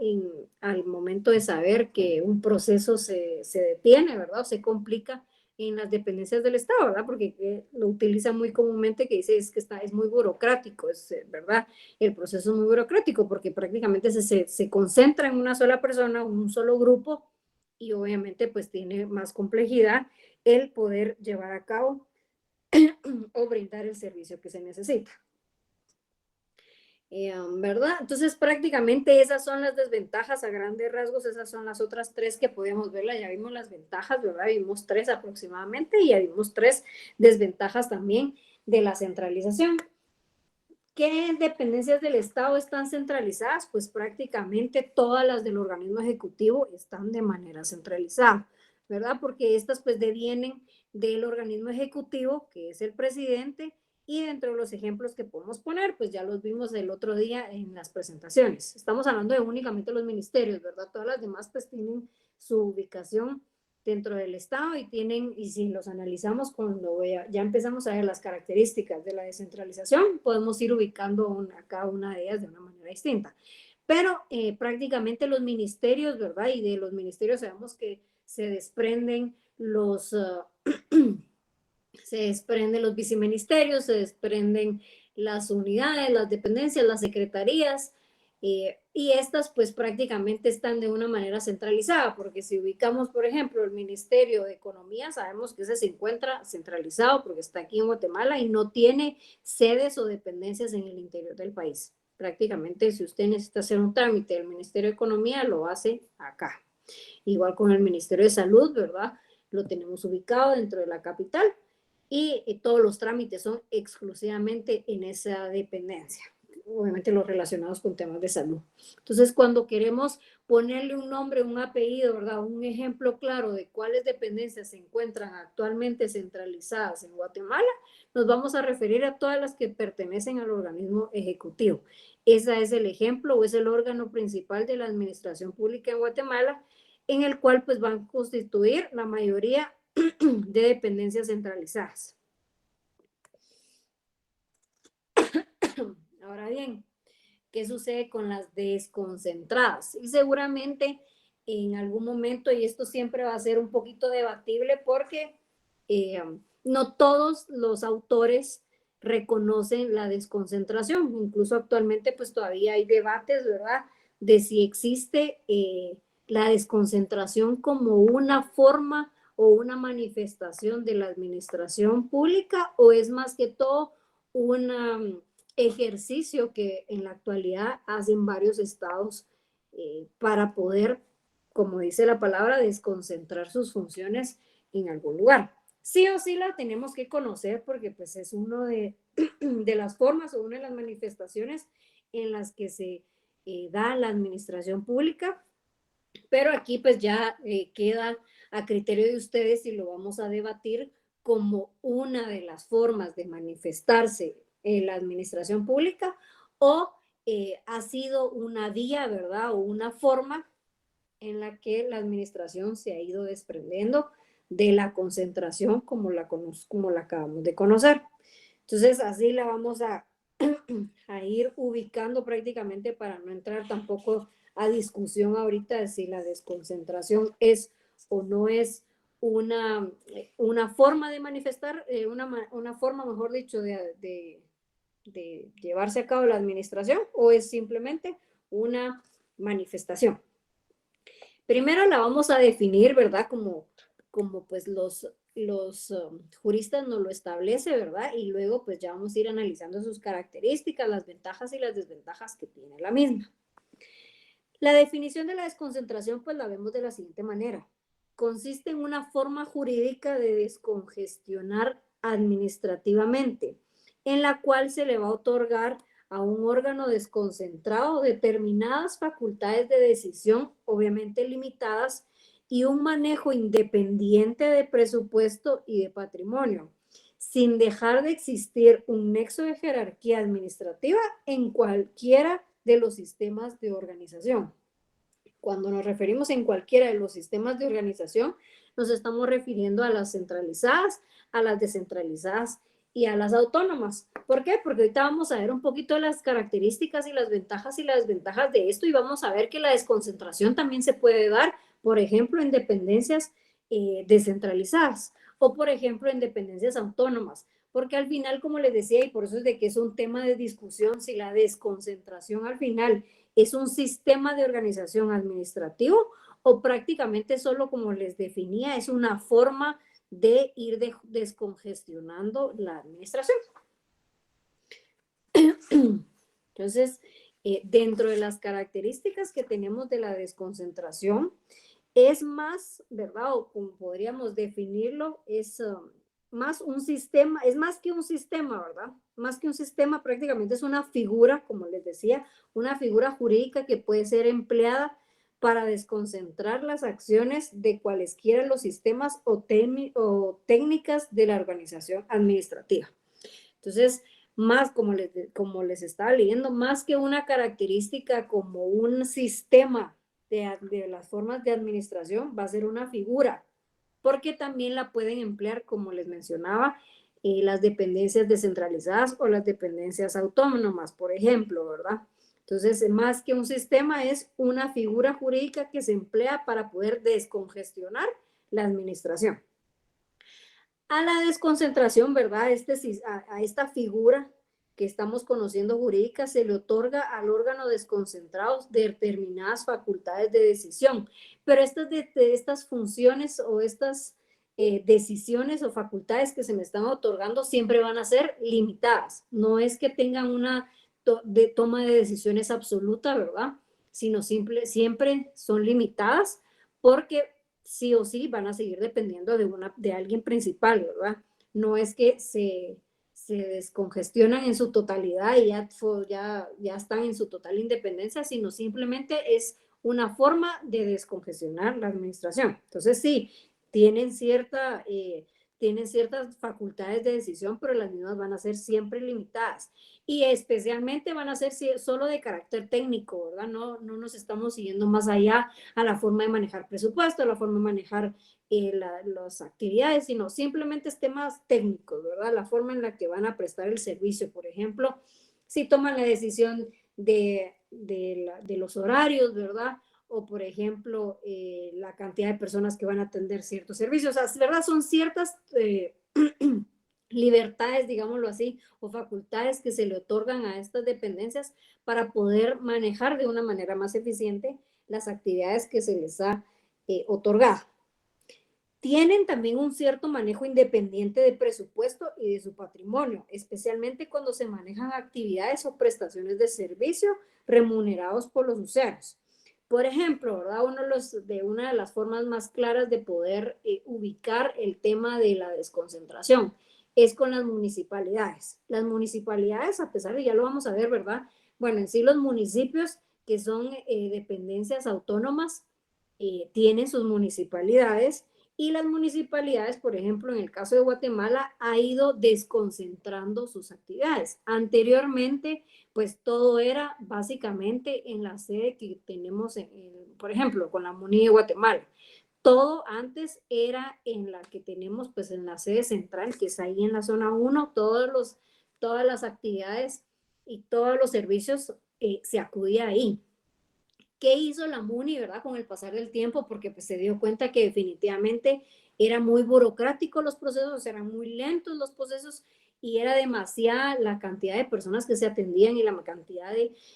al momento de saber que un proceso se detiene, ¿verdad? O se complica en las dependencias del Estado, ¿verdad? Porque lo utiliza muy comúnmente, que dice es que es muy burocrático, ¿verdad? El proceso es muy burocrático porque prácticamente se concentra en una sola persona, un solo grupo, y obviamente pues tiene más complejidad el poder llevar a cabo o brindar el servicio que se necesita. ¿Verdad? Entonces prácticamente esas son las desventajas a grandes rasgos, esas son las otras tres que podemos verla, ya vimos las ventajas, ¿verdad? Vimos tres aproximadamente y ya vimos tres desventajas también de la centralización. ¿Qué dependencias del Estado están centralizadas? Pues prácticamente todas las del organismo ejecutivo están de manera centralizada, ¿verdad? Porque estas pues devienen del organismo ejecutivo, que es el presidente, y dentro de los ejemplos que podemos poner, pues ya los vimos el otro día en las presentaciones. Estamos hablando de únicamente los ministerios, ¿verdad? Todas las demás pues tienen su ubicación dentro del Estado y si los analizamos cuando ya empezamos a ver las características de la descentralización, podemos ir ubicando a cada una de ellas de una manera distinta. Pero prácticamente los ministerios, ¿verdad? Y de los ministerios sabemos que se desprenden se desprenden los viceministerios, se desprenden las unidades, las dependencias, las secretarías, y estas pues prácticamente están de una manera centralizada, porque si ubicamos, por ejemplo, el Ministerio de Economía, sabemos que ese se encuentra centralizado porque está aquí en Guatemala y no tiene sedes o dependencias en el interior del país. Prácticamente si usted necesita hacer un trámite del Ministerio de Economía, lo hace acá. Igual con el Ministerio de Salud, ¿verdad? Lo tenemos ubicado dentro de la capital y todos los trámites son exclusivamente en esa dependencia, obviamente los relacionados con temas de salud. Entonces, cuando queremos ponerle un nombre, un apellido, ¿verdad? Un ejemplo claro de cuáles dependencias se encuentran actualmente centralizadas en Guatemala, nos vamos a referir a todas las que pertenecen al organismo ejecutivo. Ese es el ejemplo o es el órgano principal de la administración pública en Guatemala, en el cual pues van a constituir la mayoría de dependencias centralizadas. Ahora bien, ¿qué sucede con las desconcentradas? Y seguramente en algún momento, y esto siempre va a ser un poquito debatible porque no todos los autores reconocen la desconcentración. Incluso actualmente pues todavía hay debates, ¿verdad? De si existe la desconcentración como una forma o una manifestación de la administración pública o es más que todo un ejercicio que en la actualidad hacen varios estados para poder, como dice la palabra, desconcentrar sus funciones en algún lugar. Sí o sí la tenemos que conocer porque pues es uno de las formas o una de las manifestaciones en las que se da la administración pública, pero aquí pues ya queda a criterio de ustedes y lo vamos a debatir como una de las formas de manifestarse en la administración pública o ha sido una vía, ¿verdad? O una forma en la que la administración se ha ido desprendiendo de la concentración como la acabamos de conocer. Entonces, así la vamos a ir ubicando prácticamente para no entrar tampoco a discusión ahorita de si la desconcentración es o no es una forma de manifestar, una forma, mejor dicho, de llevarse a cabo la administración o es simplemente una manifestación. Primero la vamos a definir, ¿verdad? Como pues los juristas nos lo establecen, ¿verdad? Y luego pues ya vamos a ir analizando sus características, las ventajas y las desventajas que tiene la misma. La definición de la desconcentración pues la vemos de la siguiente manera. Consiste en una forma jurídica de descongestionar administrativamente, en la cual se le va a otorgar a un órgano desconcentrado determinadas facultades de decisión, obviamente limitadas, y un manejo independiente de presupuesto y de patrimonio, sin dejar de existir un nexo de jerarquía administrativa en cualquiera de los sistemas de organización. Cuando nos referimos en cualquiera de los sistemas de organización, nos estamos refiriendo a las centralizadas, a las descentralizadas y a las autónomas. ¿Por qué? Porque ahorita vamos a ver un poquito las características y las ventajas y las desventajas de esto y vamos a ver que la desconcentración también se puede dar, por ejemplo, en dependencias descentralizadas o por ejemplo en dependencias autónomas, porque al final, como les decía, y por eso es de que es un tema de discusión, si la desconcentración al final es un sistema de organización administrativo o prácticamente solo, como les definía, es una forma de ir descongestionando la administración. Entonces, dentro de las características que tenemos de la desconcentración, es más, ¿verdad? O como podríamos definirlo, es más un sistema, es más que un sistema, ¿verdad? Más que un sistema, prácticamente es una figura, como les decía, una figura jurídica que puede ser empleada para desconcentrar las acciones de cualesquiera los sistemas o técnicas de la organización administrativa. Entonces, más como les estaba leyendo, más que una característica como un sistema de las formas de administración, va a ser una figura, porque también la pueden emplear, como les mencionaba, las dependencias descentralizadas o las dependencias autónomas, por ejemplo, ¿verdad? Entonces, más que un sistema, es una figura jurídica que se emplea para poder descongestionar la administración. A la desconcentración, ¿verdad? A esta figura que estamos conociendo jurídica se le otorga al órgano desconcentrado determinadas facultades de decisión, pero estas funciones o estas decisiones o facultades que se me están otorgando siempre van a ser limitadas. No es que tengan una toma de decisiones absoluta, ¿verdad? Sino siempre son limitadas porque sí o sí van a seguir dependiendo de alguien principal, ¿verdad? No es que se descongestionan en su totalidad y ya están en su total independencia, sino simplemente es una forma de descongestionar la administración. Entonces, sí, tienen ciertas facultades de decisión, pero las mismas van a ser siempre limitadas y especialmente van a ser solo de carácter técnico, ¿verdad? No nos estamos siguiendo más allá a la forma de manejar presupuesto, a la forma de manejar las actividades, sino simplemente es temas técnicos, ¿verdad? La forma en la que van a prestar el servicio, por ejemplo, si toman la decisión de los horarios, ¿verdad? O, por ejemplo, la cantidad de personas que van a atender ciertos servicios. O sea, ¿verdad? Son ciertas libertades, digámoslo así, o facultades que se le otorgan a estas dependencias para poder manejar de una manera más eficiente las actividades que se les ha otorgado. Tienen también un cierto manejo independiente de presupuesto y de su patrimonio, especialmente cuando se manejan actividades o prestaciones de servicio remunerados por los usuarios. Por ejemplo, ¿verdad? Una de las formas más claras de poder ubicar el tema de la desconcentración es con las municipalidades. Las municipalidades, a pesar de, ya lo vamos a ver, ¿verdad? Bueno, en sí los municipios que son dependencias autónomas tienen sus municipalidades y las municipalidades, por ejemplo, en el caso de Guatemala, ha ido desconcentrando sus actividades. Anteriormente, pues todo era básicamente en la sede que tenemos, por ejemplo, con la MUNI de Guatemala. Todo antes era en la que tenemos, pues en la sede central, que es ahí en la zona 1, todas las actividades y todos los servicios se acudía ahí. ¿Qué hizo la MUNI, verdad, con el pasar del tiempo? Porque pues, se dio cuenta que definitivamente era muy burocrático los procesos, eran muy lentos los procesos y era demasiada la cantidad de personas que se atendían y la cantidad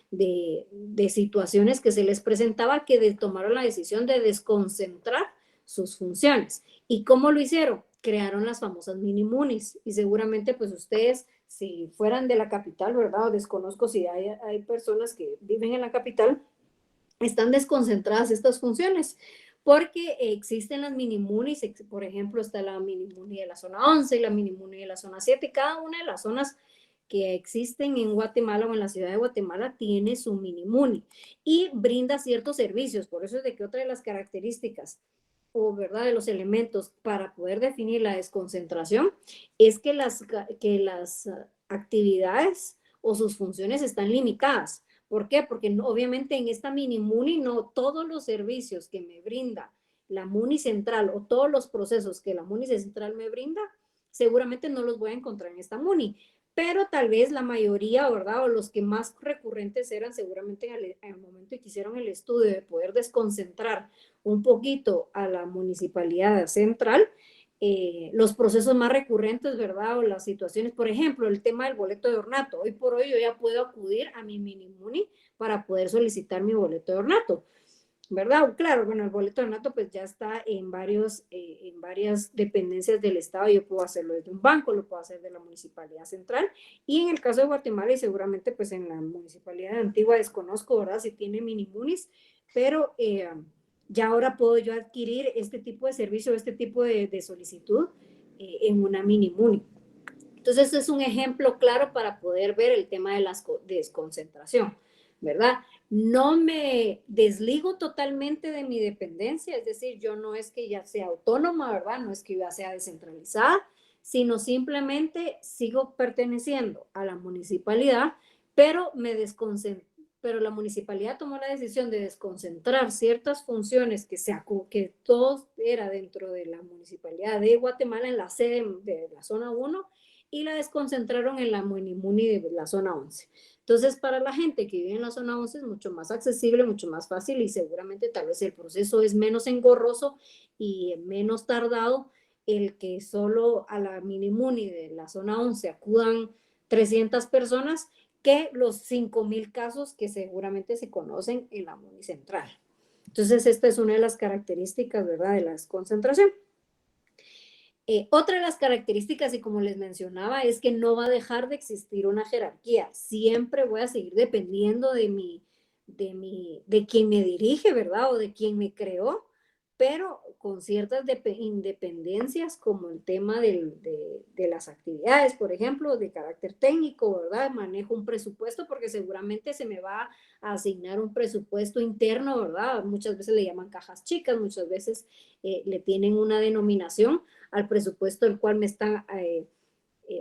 de situaciones que se les presentaba que tomaron la decisión de desconcentrar sus funciones. ¿Y cómo lo hicieron? Crearon las famosas mini munis y seguramente pues ustedes si fueran de la capital, ¿verdad? O desconozco si hay personas que viven en la capital, están desconcentradas estas funciones porque existen las mini-munis, por ejemplo, está la mini-muni de la zona 11 y la mini-muni de la zona 7, cada una de las zonas que existen en Guatemala o en la ciudad de Guatemala tiene su mini-muni y brinda ciertos servicios, por eso es de que otra de las características o verdad de los elementos para poder definir la desconcentración es que las actividades o sus funciones están limitadas. ¿Por qué? Porque obviamente en esta mini MUNI no todos los servicios que me brinda la MUNI central o todos los procesos que la MUNI central me brinda, seguramente no los voy a encontrar en esta MUNI, pero tal vez la mayoría, ¿verdad? O los que más recurrentes eran seguramente en el momento que hicieron el estudio de poder desconcentrar un poquito a la municipalidad central, los procesos más recurrentes, ¿verdad? O las situaciones, por ejemplo, el tema del boleto de ornato. Hoy por hoy yo ya puedo acudir a mi Minimuni para poder solicitar mi boleto de ornato, ¿verdad? Claro, bueno, el boleto de ornato pues ya está en varias dependencias del Estado. Yo puedo hacerlo desde un banco, lo puedo hacer de la Municipalidad Central, y en el caso de Guatemala y seguramente pues en la Municipalidad de Antigua desconozco, ¿verdad? Si tiene Minimunis, pero ya ahora puedo yo adquirir este tipo de servicio, este tipo de solicitud en una Minimuni. Entonces es un ejemplo claro para poder ver el tema de la desconcentración, ¿verdad? No me desligo totalmente de mi dependencia, es decir, yo no es que ya sea autónoma, ¿verdad? No es que ya sea descentralizada, sino simplemente sigo perteneciendo a la municipalidad, pero pero la municipalidad tomó la decisión de desconcentrar ciertas funciones que todo era dentro de la municipalidad de Guatemala en la sede de la zona 1 y la desconcentraron en la Muni de la zona 11. Entonces, para la gente que vive en la zona 11 es mucho más accesible, mucho más fácil, y seguramente tal vez el proceso es menos engorroso y menos tardado el que solo a la Muni de la zona 11 acudan 300 personas que los 5,000 casos que seguramente se conocen en la Muni central. Entonces, esta es una de las características, ¿verdad?, de la desconcentración. Otra de las características, y como les mencionaba, es que no va a dejar de existir una jerarquía. Siempre voy a seguir dependiendo de quien me dirige, ¿verdad? O de quien me creó, pero con ciertas independencias, como el tema de las actividades, por ejemplo, de carácter técnico, ¿verdad? Manejo un presupuesto porque seguramente se me va a asignar un presupuesto interno, ¿verdad? Muchas veces le llaman cajas chicas, muchas veces le tienen una denominación al presupuesto el cual me están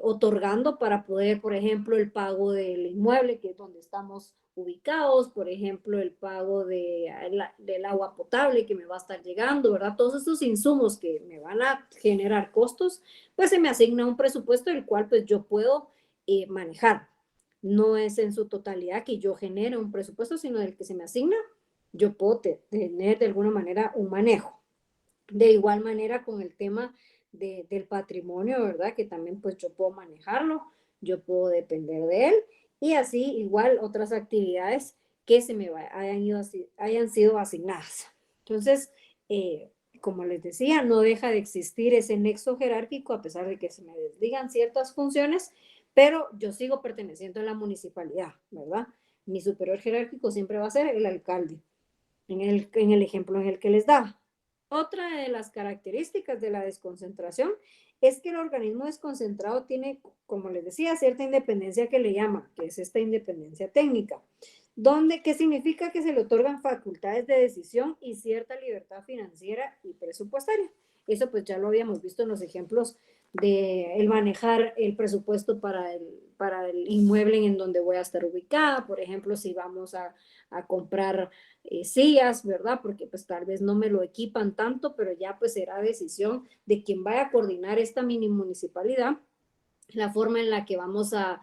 otorgando para poder, por ejemplo, el pago del inmueble, que es donde estamos ubicados, por ejemplo, el pago del agua potable que me va a estar llegando, ¿verdad? Todos esos insumos que me van a generar costos, pues se me asigna un presupuesto el cual pues yo puedo manejar. No es en su totalidad que yo genere un presupuesto, sino del que se me asigna, yo puedo tener de alguna manera un manejo. De igual manera con el tema del patrimonio, ¿verdad? Que también pues yo puedo manejarlo, yo puedo depender de él, y así igual otras actividades que hayan sido asignadas. Entonces, como les decía, no deja de existir ese nexo jerárquico a pesar de que se me desligan ciertas funciones, pero yo sigo perteneciendo a la municipalidad, ¿verdad? Mi superior jerárquico siempre va a ser el alcalde, en el ejemplo en el que les daba. Otra de las características de la desconcentración es que el organismo desconcentrado tiene, como les decía, cierta independencia que le llama, que es esta independencia técnica, ¿qué significa? Que se le otorgan facultades de decisión y cierta libertad financiera y presupuestaria. Eso pues ya lo habíamos visto en los ejemplos de el manejar el presupuesto para el inmueble en donde voy a estar ubicada. Por ejemplo, si vamos a comprar sillas, ¿verdad? Porque pues tal vez no me lo equipan tanto, pero ya pues será decisión de quien vaya a coordinar esta mini municipalidad, la forma en la que vamos a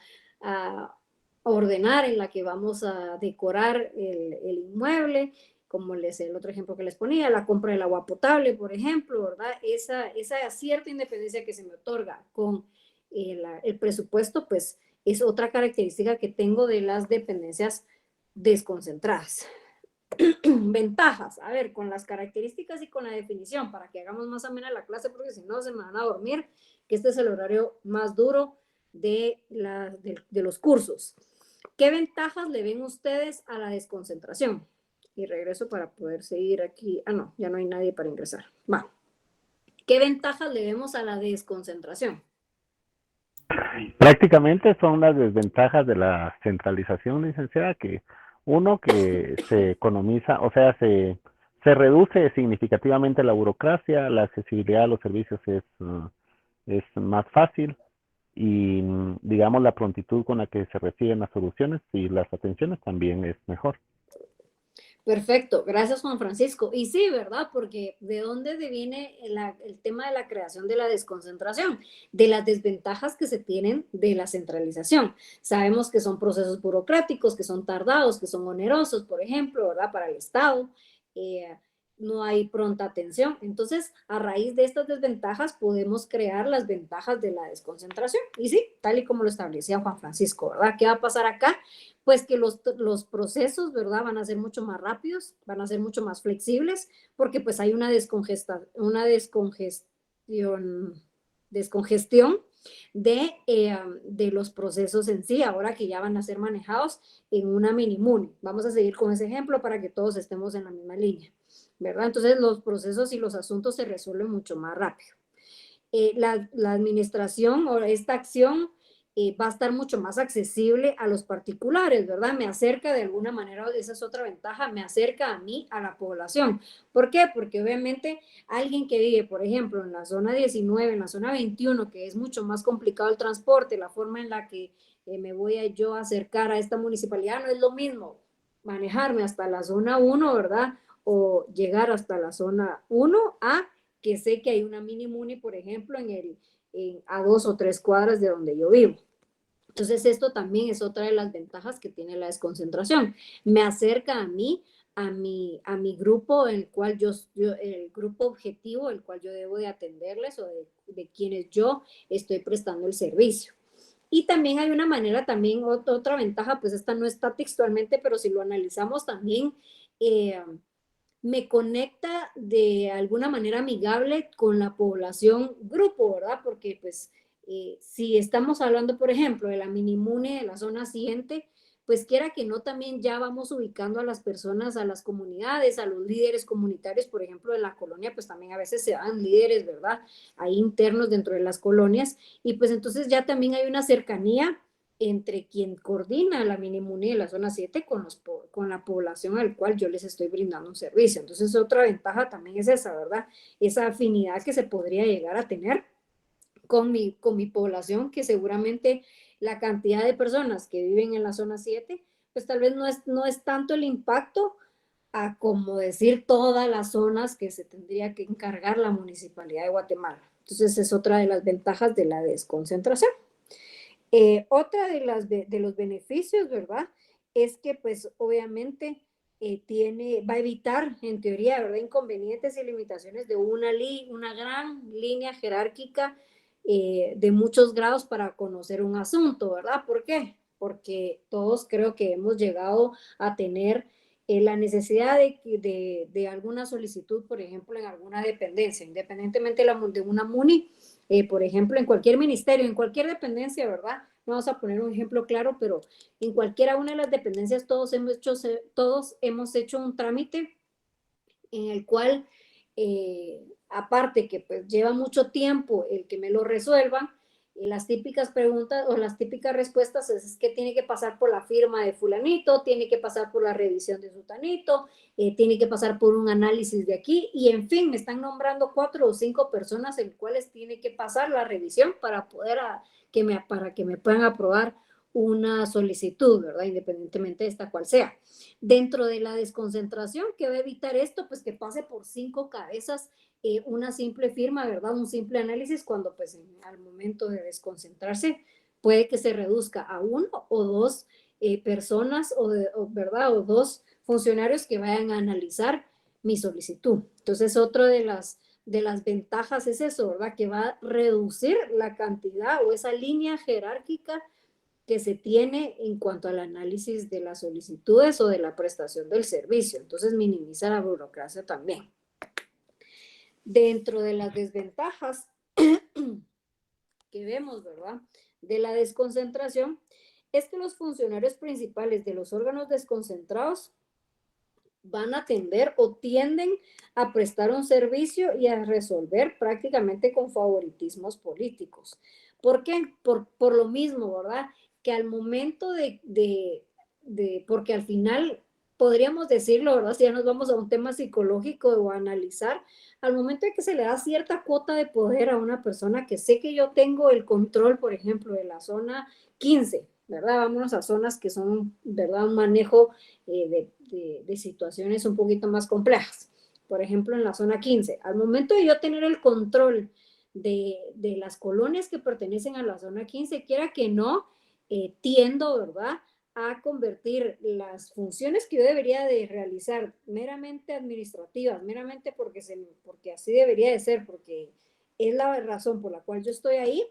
ordenar, en la que vamos a decorar el inmueble, como el otro ejemplo que les ponía, la compra del agua potable, por ejemplo, ¿verdad? Esa cierta independencia que se me otorga con el presupuesto, pues es otra característica que tengo de las dependencias desconcentradas. Ventajas, a ver, con las características y con la definición, para que hagamos más amena la clase, porque si no se me van a dormir, que este es el horario más duro de los cursos. ¿Qué ventajas le ven ustedes a la desconcentración? Y regreso para poder seguir aquí. Ah, no, ya no hay nadie para ingresar. Va. ¿Qué ventajas le vemos a la desconcentración? Prácticamente son las desventajas de la centralización, licenciada, que uno, que se economiza, o sea, se reduce significativamente la burocracia, la accesibilidad a los servicios es más fácil, y digamos la prontitud con la que se reciben las soluciones y las atenciones también es mejor. Perfecto, gracias Juan Francisco. Y sí, ¿verdad? Porque ¿de dónde viene el tema de la creación de la desconcentración? De las desventajas que se tienen de la centralización. Sabemos que son procesos burocráticos, que son tardados, que son onerosos, por ejemplo, ¿verdad? Para el Estado. no hay pronta atención. Entonces, a raíz de estas desventajas podemos crear las ventajas de la desconcentración. Y sí, tal y como lo establecía Juan Francisco, ¿verdad? ¿Qué va a pasar acá? Pues que los procesos, ¿verdad? Van a ser mucho más rápidos, van a ser mucho más flexibles, porque pues hay una descongestión de los procesos en sí, ahora que ya van a ser manejados en una mini MUNI. Vamos a seguir con ese ejemplo para que todos estemos en la misma línea, ¿verdad? Entonces los procesos y los asuntos se resuelven mucho más rápido. La administración o esta acción va a estar mucho más accesible a los particulares, ¿verdad? Me acerca de alguna manera, esa es otra ventaja, me acerca a mí, a la población. ¿Por qué? Porque obviamente alguien que vive, por ejemplo, en la zona 19, en la zona 21, que es mucho más complicado el transporte, la forma en la que me voy a yo acercar a esta municipalidad no es lo mismo manejarme hasta la zona 1, ¿verdad? O llegar hasta la zona 1 a que sé que hay una mini MUNI, por ejemplo, a 2 o 3 cuadras de donde yo vivo. Entonces, esto también es otra de las ventajas que tiene la desconcentración. Me acerca a mí, a mi grupo, el cual el grupo objetivo, el cual yo debo de atenderles o de quienes yo estoy prestando el servicio. Y también hay una manera, también otra ventaja, pues esta no está textualmente, pero si lo analizamos también, me conecta de alguna manera amigable con la población grupo, ¿verdad? Porque pues si estamos hablando, por ejemplo, de la minimune de la zona siguiente, pues quiera que no, también ya vamos ubicando a las personas, a las comunidades, a los líderes comunitarios, por ejemplo, de la colonia, pues también a veces se dan líderes, ¿verdad? Hay internos dentro de las colonias y pues entonces ya también hay una cercanía entre quien coordina la Minimuni de la zona 7 con la población al cual yo les estoy brindando un servicio. Entonces, otra ventaja también es esa, ¿verdad? Esa afinidad que se podría llegar a tener con mi población, que seguramente la cantidad de personas que viven en la zona 7, pues tal vez no es tanto el impacto a como decir todas las zonas que se tendría que encargar la Municipalidad de Guatemala. Entonces, es otra de las ventajas de la desconcentración. Otra de los beneficios, ¿verdad? Es que pues obviamente va a evitar en teoría, ¿verdad? Inconvenientes y limitaciones de una gran línea jerárquica de muchos grados para conocer un asunto, ¿verdad? ¿Por qué? Porque todos creo que hemos llegado a tener la necesidad de alguna solicitud, por ejemplo, en alguna dependencia, independientemente de una MUNI, por ejemplo, en cualquier ministerio, en cualquier dependencia, ¿verdad? No vamos a poner un ejemplo claro, pero en cualquiera una de las dependencias todos hemos hecho un trámite en el cual, aparte que pues lleva mucho tiempo el que me lo resuelvan, las típicas preguntas o las típicas respuestas es que tiene que pasar por la firma de fulanito, tiene que pasar por la revisión de sutanito, tiene que pasar por un análisis de aquí y en fin, me están nombrando 4 o 5 personas en cuales tiene que pasar la revisión para para que me puedan aprobar una solicitud, ¿verdad? Independientemente de esta cual sea. Dentro de la desconcentración, que va a evitar esto, pues que pase por 5 cabezas una simple firma, ¿verdad? Un simple análisis cuando pues al momento de desconcentrarse puede que se reduzca a 1 o 2 personas ¿verdad? O 2 funcionarios que vayan a analizar mi solicitud. Entonces, otra de las ventajas es eso, ¿verdad? Que va a reducir la cantidad o esa línea jerárquica que se tiene en cuanto al análisis de las solicitudes o de la prestación del servicio. Entonces, minimiza la burocracia también. Dentro de las desventajas que vemos, ¿verdad? De la desconcentración, es que los funcionarios principales de los órganos desconcentrados van a tender o tienden a prestar un servicio y a resolver prácticamente con favoritismos políticos. ¿Por qué? Por lo mismo, ¿verdad? Que al momento porque al final podríamos decirlo, ¿verdad? Si ya nos vamos a un tema psicológico o a analizar, al momento de que se le da cierta cuota de poder a una persona que sé que yo tengo el control, por ejemplo, de la zona 15, ¿verdad? Vámonos a zonas que son, ¿verdad? Un manejo de situaciones un poquito más complejas. Por ejemplo, en la zona 15, al momento de yo tener el control de las colonias que pertenecen a la zona 15, quiera que no, tiendo, ¿verdad? a convertir las funciones que yo debería de realizar meramente administrativas, meramente porque así debería de ser, porque es la razón por la cual yo estoy ahí,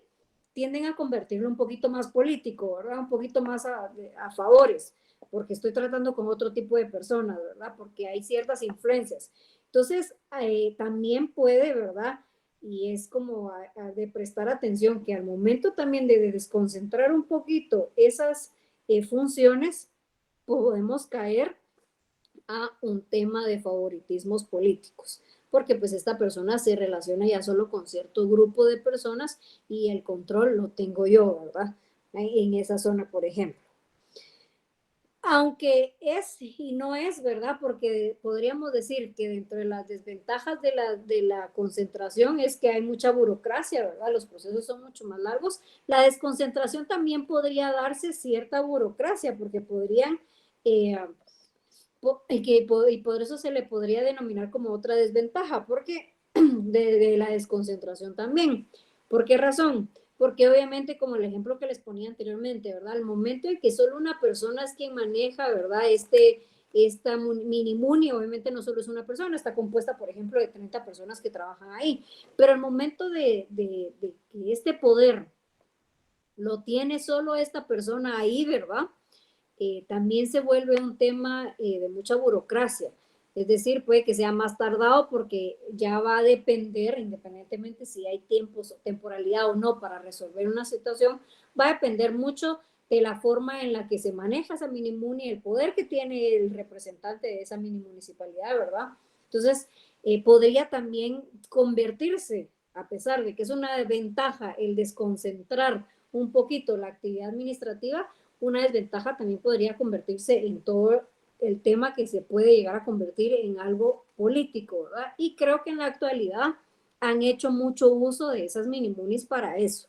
tienden a convertirlo un poquito más político, ¿verdad? Un poquito más a favores, porque estoy tratando con otro tipo de personas, ¿verdad? Porque hay ciertas influencias. Entonces, también puede, ¿verdad? Y es como de prestar atención que al momento también de desconcentrar un poquito esas funciones, podemos caer a un tema de favoritismos políticos, porque pues esta persona se relaciona ya solo con cierto grupo de personas y el control lo tengo yo, ¿verdad? En esa zona, por ejemplo. Aunque es y no es, ¿verdad? Porque podríamos decir que dentro de las desventajas de la concentración es que hay mucha burocracia, ¿verdad? Los procesos son mucho más largos. La desconcentración también podría darse cierta burocracia, porque podrían, y por eso se le podría denominar como otra desventaja, porque de la desconcentración también. ¿Por qué razón? Porque obviamente, como el ejemplo que les ponía anteriormente, ¿verdad? Al momento en que solo una persona es quien maneja, ¿verdad? Esta mini muni, obviamente no solo es una persona, está compuesta, por ejemplo, de 30 personas que trabajan ahí, pero al momento de que este poder lo tiene solo esta persona ahí, ¿verdad? También se vuelve un tema de mucha burocracia. Es decir, puede que sea más tardado porque ya va a depender, independientemente si hay tiempos, temporalidad o no para resolver una situación, va a depender mucho de la forma en la que se maneja esa mini muni, el poder que tiene el representante de esa mini municipalidad, ¿verdad? Entonces, podría también convertirse, a pesar de que es una ventaja el desconcentrar un poquito la actividad administrativa, una desventaja también podría convertirse en todo el tema que se puede llegar a convertir en algo político, ¿verdad? Y creo que en la actualidad han hecho mucho uso de esas minimunis para eso.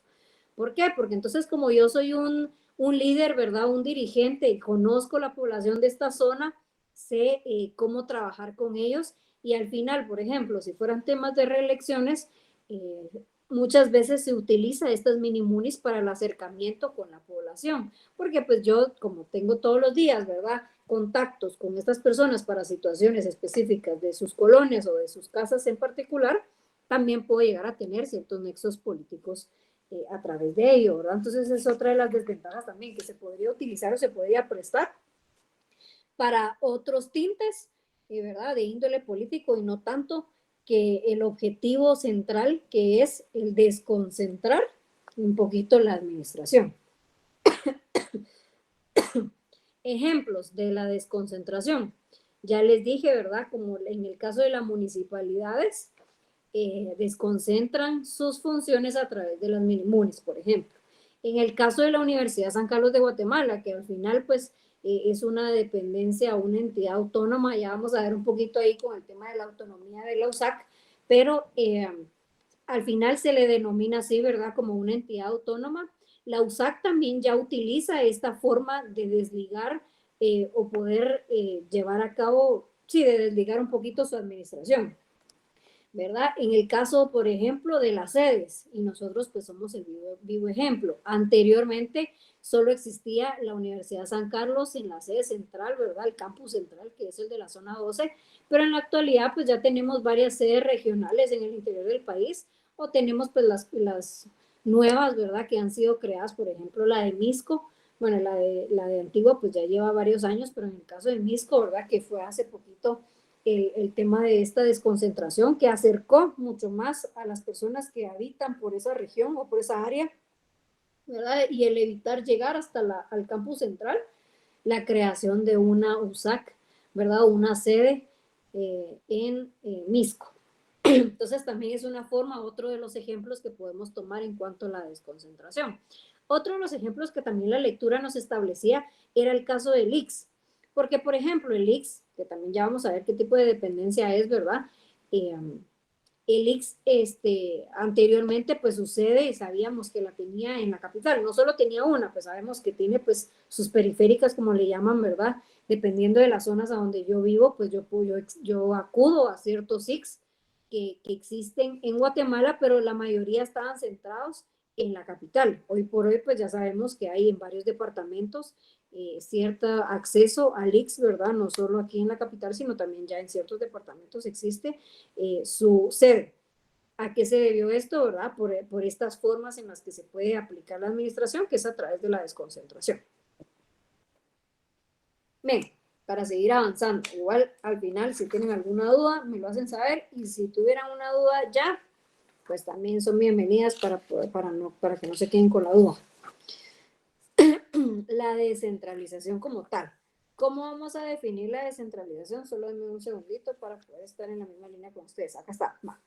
¿Por qué? Porque entonces como yo soy un líder, ¿verdad? Un dirigente y conozco la población de esta zona, sé cómo trabajar con ellos y al final, por ejemplo, si fueran temas de reelecciones, eh, muchas veces se utiliza estas minimunis para el acercamiento con la población, porque pues yo como tengo todos los días, ¿verdad? Contactos con estas personas para situaciones específicas de sus colonias o de sus casas en particular, también puedo llegar a tener ciertos nexos políticos a través de ello, ¿verdad? Entonces es otra de las desventajas también que se podría utilizar o se podría prestar para otros tintes, ¿verdad? De índole político y no tanto que el objetivo central que es el desconcentrar un poquito la administración. Ejemplos de la desconcentración. Ya les dije, ¿verdad? Como en el caso de las municipalidades, desconcentran sus funciones a través de las minimunis, por ejemplo. En el caso de la Universidad San Carlos de Guatemala, que al final pues es una dependencia, una entidad autónoma, ya vamos a ver un poquito ahí con el tema de la autonomía de la USAC, pero al final se le denomina así, ¿verdad? Como una entidad autónoma. La USAC también ya utiliza esta forma de desligar o poder llevar a cabo, sí, de desligar un poquito su administración. ¿Verdad? En el caso, por ejemplo, de las sedes, y nosotros pues somos el vivo ejemplo. Anteriormente solo existía la Universidad San Carlos en la sede central, ¿verdad? El campus central, que es el de la zona 12, pero en la actualidad pues ya tenemos varias sedes regionales en el interior del país, o tenemos pues las nuevas, ¿verdad? Que han sido creadas, por ejemplo, la de Misco, bueno, la de Antigua pues ya lleva varios años, pero en el caso de Misco, ¿verdad? Que fue hace poquito el tema de esta desconcentración que acercó mucho más a las personas que habitan por esa región o por esa área, ¿verdad? Y el evitar llegar hasta al campus central, la creación de una USAC, ¿verdad? Una sede en Misco. Entonces también es una forma, otro de los ejemplos que podemos tomar en cuanto a la desconcentración. Otro de los ejemplos que también la lectura nos establecía era el caso del IX, porque por ejemplo el IX, que también ya vamos a ver qué tipo de dependencia es, ¿verdad? El IX anteriormente pues sucede y sabíamos que la tenía en la capital, no solo tenía una, pues sabemos que tiene pues sus periféricas como le llaman, ¿verdad? Dependiendo de las zonas a donde yo vivo, pues yo acudo a ciertos IX que existen en Guatemala, pero la mayoría estaban centrados en la capital. Hoy por hoy pues ya sabemos que hay en varios departamentos cierto acceso al ICS, ¿verdad? No solo aquí en la capital, sino también ya en ciertos departamentos existe su sede. ¿A qué se debió esto, verdad? Por estas formas en las que se puede aplicar la administración, que es a través de la desconcentración. Bien, para seguir avanzando, igual al final, si tienen alguna duda, me lo hacen saber, y si tuvieran una duda ya, pues también son bienvenidas para que no se queden con la duda. La descentralización como tal. ¿Cómo vamos a definir la descentralización? Solo denme un segundito para poder estar en la misma línea con ustedes. Acá está. Va.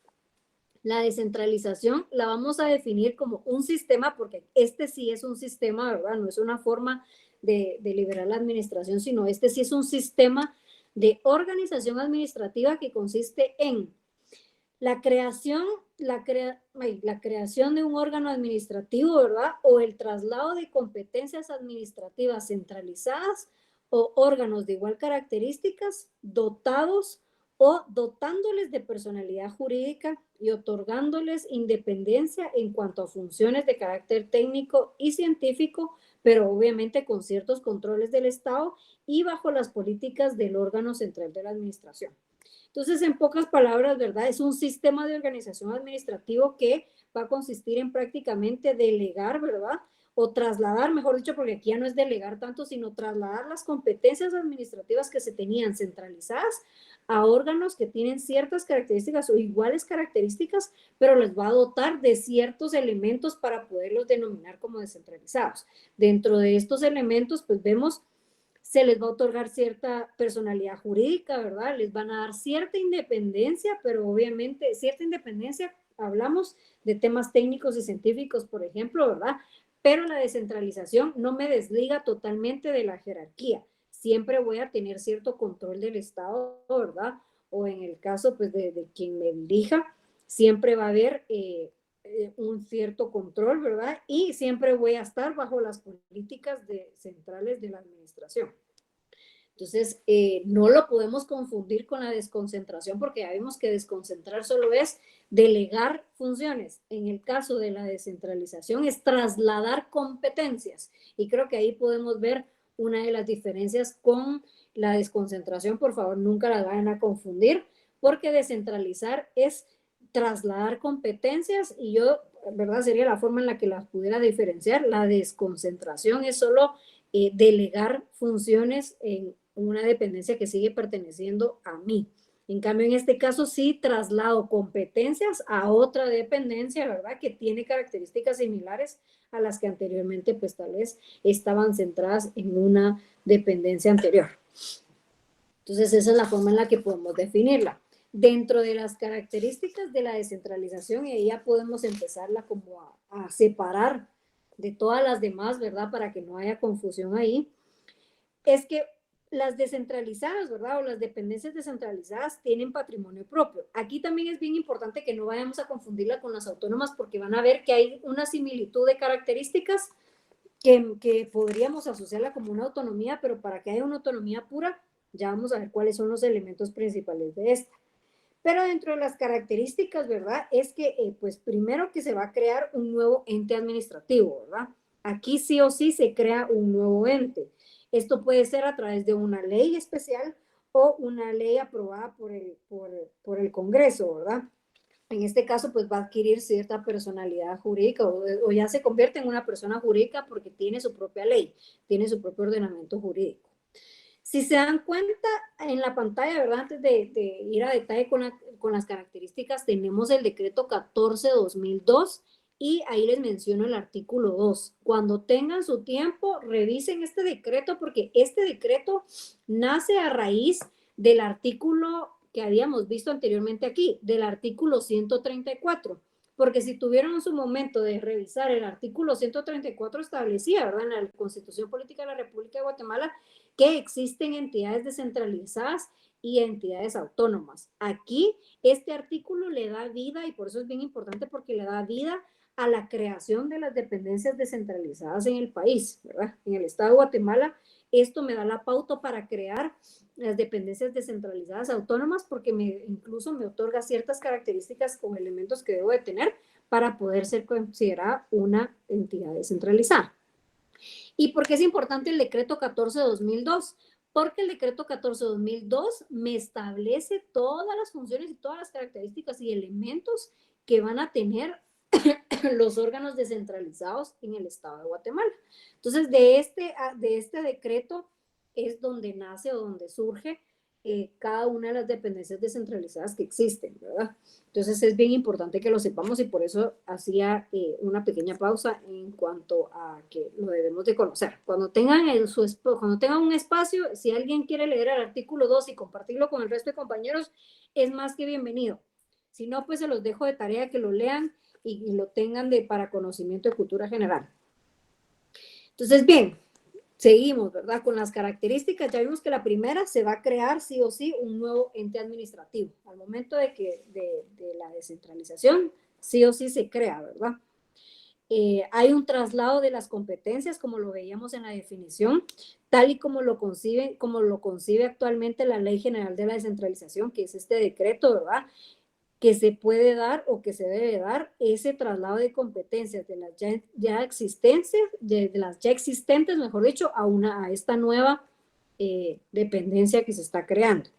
La descentralización la vamos a definir como un sistema, porque este sí es un sistema, ¿verdad? No es una forma de liberar la administración, sino este sí es un sistema de organización administrativa que consiste en la creación de un órgano administrativo, ¿verdad? O el traslado de competencias administrativas centralizadas o órganos de igual características dotados o dotándoles de personalidad jurídica y otorgándoles independencia en cuanto a funciones de carácter técnico y científico, pero obviamente con ciertos controles del Estado y bajo las políticas del órgano central de la administración. Entonces, en pocas palabras, ¿verdad? Es un sistema de organización administrativo que va a consistir en prácticamente delegar, ¿verdad? O trasladar, mejor dicho, porque aquí ya no es delegar tanto, sino trasladar las competencias administrativas que se tenían centralizadas a órganos que tienen ciertas características o iguales características, pero les va a dotar de ciertos elementos para poderlos denominar como descentralizados. Dentro de estos elementos, pues vemos, se les va a otorgar cierta personalidad jurídica, ¿verdad? Les van a dar cierta independencia, pero obviamente cierta independencia, hablamos de temas técnicos y científicos, por ejemplo, ¿verdad? Pero la descentralización no me desliga totalmente de la jerarquía. Siempre voy a tener cierto control del Estado, ¿verdad? O en el caso, pues, de quien me dirija, siempre va a haber un cierto control, ¿verdad? Y siempre voy a estar bajo las políticas centrales de la administración. Entonces, no lo podemos confundir con la desconcentración, porque ya vimos que desconcentrar solo es delegar funciones. En el caso de la descentralización es trasladar competencias. Y creo que ahí podemos ver una de las diferencias con la desconcentración. Por favor, nunca la vayan a confundir, porque descentralizar es trasladar competencias y yo, ¿verdad? Sería la forma en la que las pudiera diferenciar. La desconcentración es solo delegar funciones en una dependencia que sigue perteneciendo a mí. En cambio, en este caso sí traslado competencias a otra dependencia, ¿verdad? Que tiene características similares a las que anteriormente, pues tal vez estaban centradas en una dependencia anterior. Entonces, esa es la forma en la que podemos definirla. Dentro de las características de la descentralización, y ahí ya podemos empezarla como a separar de todas las demás, ¿verdad? Para que no haya confusión ahí, es que las descentralizadas, ¿verdad? O las dependencias descentralizadas tienen patrimonio propio. Aquí también es bien importante que no vayamos a confundirla con las autónomas, porque van a ver que hay una similitud de características que podríamos asociarla como una autonomía, pero para que haya una autonomía pura, ya vamos a ver cuáles son los elementos principales de esta. Pero dentro de las características, ¿verdad? Es que, pues primero que se va a crear un nuevo ente administrativo, ¿verdad? Aquí sí o sí se crea un nuevo ente. Esto puede ser a través de una ley especial o una ley aprobada por el Congreso, ¿verdad? En este caso, pues va a adquirir cierta personalidad jurídica o ya se convierte en una persona jurídica porque tiene su propia ley, tiene su propio ordenamiento jurídico. Si se dan cuenta en la pantalla, ¿verdad? Antes de ir a detalle con las características, tenemos el decreto 14/2002 y ahí les menciono el artículo 2. Cuando tengan su tiempo, revisen este decreto porque este decreto nace a raíz del artículo que habíamos visto anteriormente aquí, del artículo 134. Porque si tuvieron en su momento de revisar el artículo 134 establecía, ¿verdad? En la Constitución Política de la República de Guatemala, que existen entidades descentralizadas y entidades autónomas. Aquí este artículo le da vida, y por eso es bien importante, porque le da vida a la creación de las dependencias descentralizadas en el país, ¿verdad? En el estado de Guatemala, esto me da la pauta para crear las dependencias descentralizadas autónomas, porque incluso me otorga ciertas características con elementos que debo de tener para poder ser considerada una entidad descentralizada. ¿Y por qué es importante el decreto 14/2002? Porque el decreto 14/2002 me establece todas las funciones y todas las características y elementos que van a tener los órganos descentralizados en el Estado de Guatemala. Entonces, de este decreto es donde nace o donde surge cada una de las dependencias descentralizadas que existen, ¿verdad? Entonces es bien importante que lo sepamos y por eso hacía una pequeña pausa en cuanto a que lo debemos de conocer. Cuando tengan un espacio, si alguien quiere leer el artículo 2 y compartirlo con el resto de compañeros, es más que bienvenido. Si no, pues se los dejo de tarea que lo lean y lo tengan para conocimiento de cultura general. Entonces, bien, seguimos, ¿verdad? Con las características, ya vimos que la primera se va a crear sí o sí un nuevo ente administrativo. Al momento de la descentralización, sí o sí se crea, ¿verdad? Hay un traslado de las competencias, como lo veíamos en la definición, tal y como lo concibe actualmente la Ley General de la Descentralización, que es este decreto, ¿verdad? Que se puede dar o que se debe dar ese traslado de competencias de las ya existentes, mejor dicho, a esta nueva dependencia que se está creando.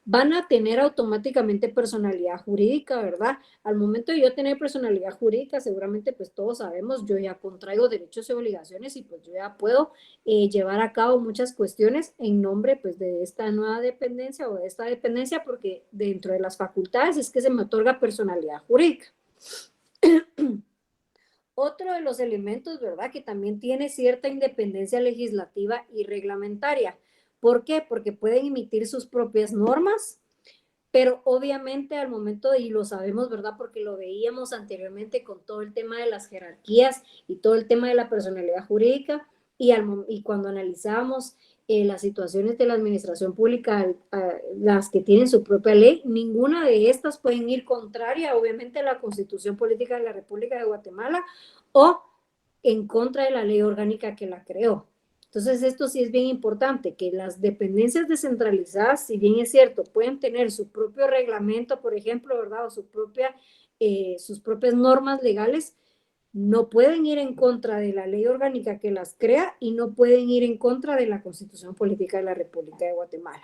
Van a tener automáticamente personalidad jurídica, ¿verdad? Al momento de yo tener personalidad jurídica, seguramente pues todos sabemos, yo ya contraigo derechos y obligaciones y pues yo ya puedo llevar a cabo muchas cuestiones en nombre pues de esta nueva dependencia o de esta dependencia, porque dentro de las facultades es que se me otorga personalidad jurídica. Otro de los elementos, ¿verdad? Que también tiene cierta independencia legislativa y reglamentaria. ¿Por qué? Porque pueden emitir sus propias normas, pero obviamente al momento, y lo sabemos, ¿verdad? Porque lo veíamos anteriormente con todo el tema de las jerarquías y todo el tema de la personalidad jurídica, y cuando analizábamos las situaciones de la administración pública, las que tienen su propia ley, ninguna de estas pueden ir contraria, obviamente, a la Constitución Política de la República de Guatemala o en contra de la ley orgánica que la creó. Entonces, esto sí es bien importante, que las dependencias descentralizadas, si bien es cierto, pueden tener su propio reglamento, por ejemplo, ¿verdad? O sus propias normas legales, no pueden ir en contra de la ley orgánica que las crea y no pueden ir en contra de la Constitución Política de la República de Guatemala.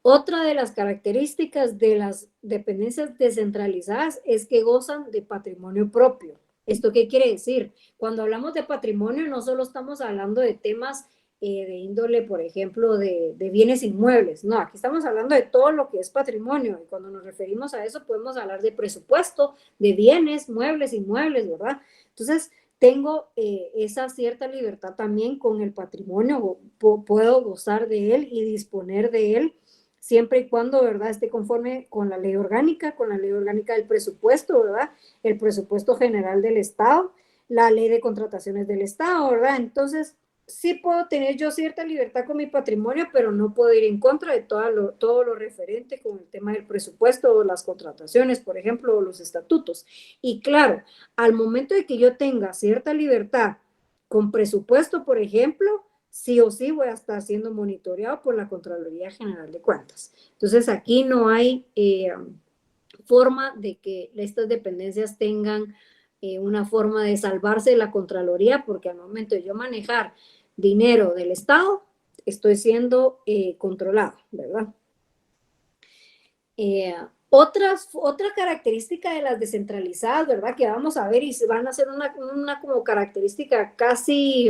Otra de las características de las dependencias descentralizadas es que gozan de patrimonio propio. ¿Esto qué quiere decir? Cuando hablamos de patrimonio, no solo estamos hablando de temas de índole, por ejemplo, de bienes inmuebles. No, aquí estamos hablando de todo lo que es patrimonio. Y cuando nos referimos a eso, podemos hablar de presupuesto, de bienes, muebles, inmuebles, ¿verdad? Entonces, tengo esa cierta libertad también con el patrimonio. Puedo gozar de él y disponer de él siempre y cuando, ¿verdad?, esté conforme con la ley orgánica del presupuesto, ¿verdad?, el presupuesto general del Estado, la ley de contrataciones del Estado, ¿verdad? Entonces, sí puedo tener yo cierta libertad con mi patrimonio, pero no puedo ir en contra de todo lo referente con el tema del presupuesto o las contrataciones, por ejemplo, o los estatutos. Y claro, al momento de que yo tenga cierta libertad con presupuesto, por ejemplo, sí o sí voy a estar siendo monitoreado por la Contraloría General de Cuentas. Entonces, aquí no hay forma de que estas dependencias tengan una forma de salvarse de la Contraloría, porque al momento de yo manejar dinero del Estado, estoy siendo controlado, ¿verdad? Otra característica de las descentralizadas, ¿verdad? Que vamos a ver y van a ser una como característica casi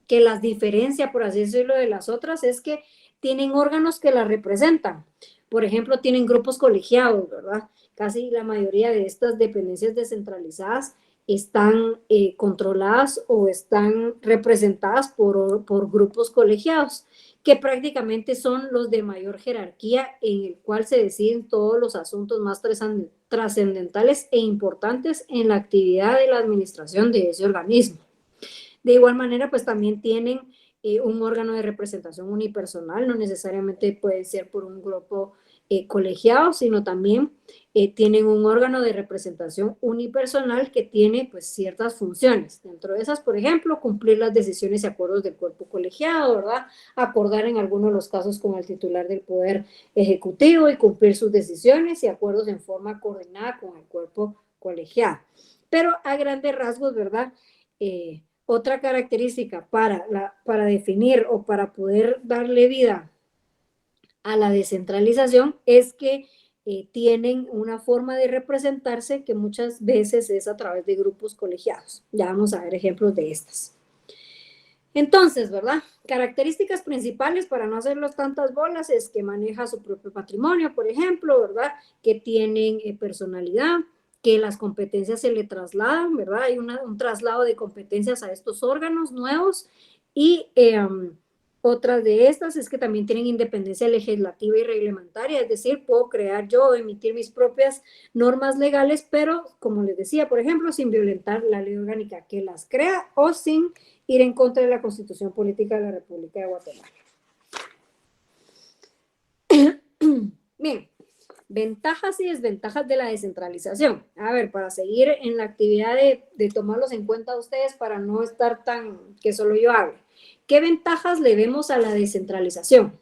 que las diferencia, por así decirlo, de las otras, es que tienen órganos que las representan. Por ejemplo, tienen grupos colegiados, ¿verdad? Casi la mayoría de estas dependencias descentralizadas están controladas o están representadas por grupos colegiados, que prácticamente son los de mayor jerarquía, en el cual se deciden todos los asuntos más trascendentales e importantes en la actividad de la administración de ese organismo. De igual manera, pues también tienen un órgano de representación unipersonal, no necesariamente puede ser por un grupo colegiado, sino también tienen un órgano de representación unipersonal que tiene pues ciertas funciones. Dentro de esas, por ejemplo, cumplir las decisiones y acuerdos del cuerpo colegiado, ¿verdad? Acordar en algunos de los casos con el titular del Poder Ejecutivo y cumplir sus decisiones y acuerdos en forma coordinada con el cuerpo colegiado. Pero a grandes rasgos, ¿verdad? Otra característica para definir o para poder darle vida a la descentralización es que tienen una forma de representarse que muchas veces es a través de grupos colegiados. Ya vamos a ver ejemplos de estas. Entonces, ¿verdad? Características principales para no hacerlos tantas bolas es que maneja su propio patrimonio, por ejemplo, ¿verdad? Que tienen personalidad, que las competencias se le trasladan, ¿verdad? Hay un traslado de competencias a estos órganos nuevos y otra de estas es que también tienen independencia legislativa y reglamentaria, es decir, puedo crear yo, emitir mis propias normas legales, pero como les decía, por ejemplo, sin violentar la ley orgánica que las crea o sin ir en contra de la Constitución Política de la República de Guatemala. Bien, ventajas y desventajas de la descentralización. A ver, para seguir en la actividad de tomarlos en cuenta ustedes para no estar tan que solo yo hable. ¿Qué ventajas le vemos a la descentralización?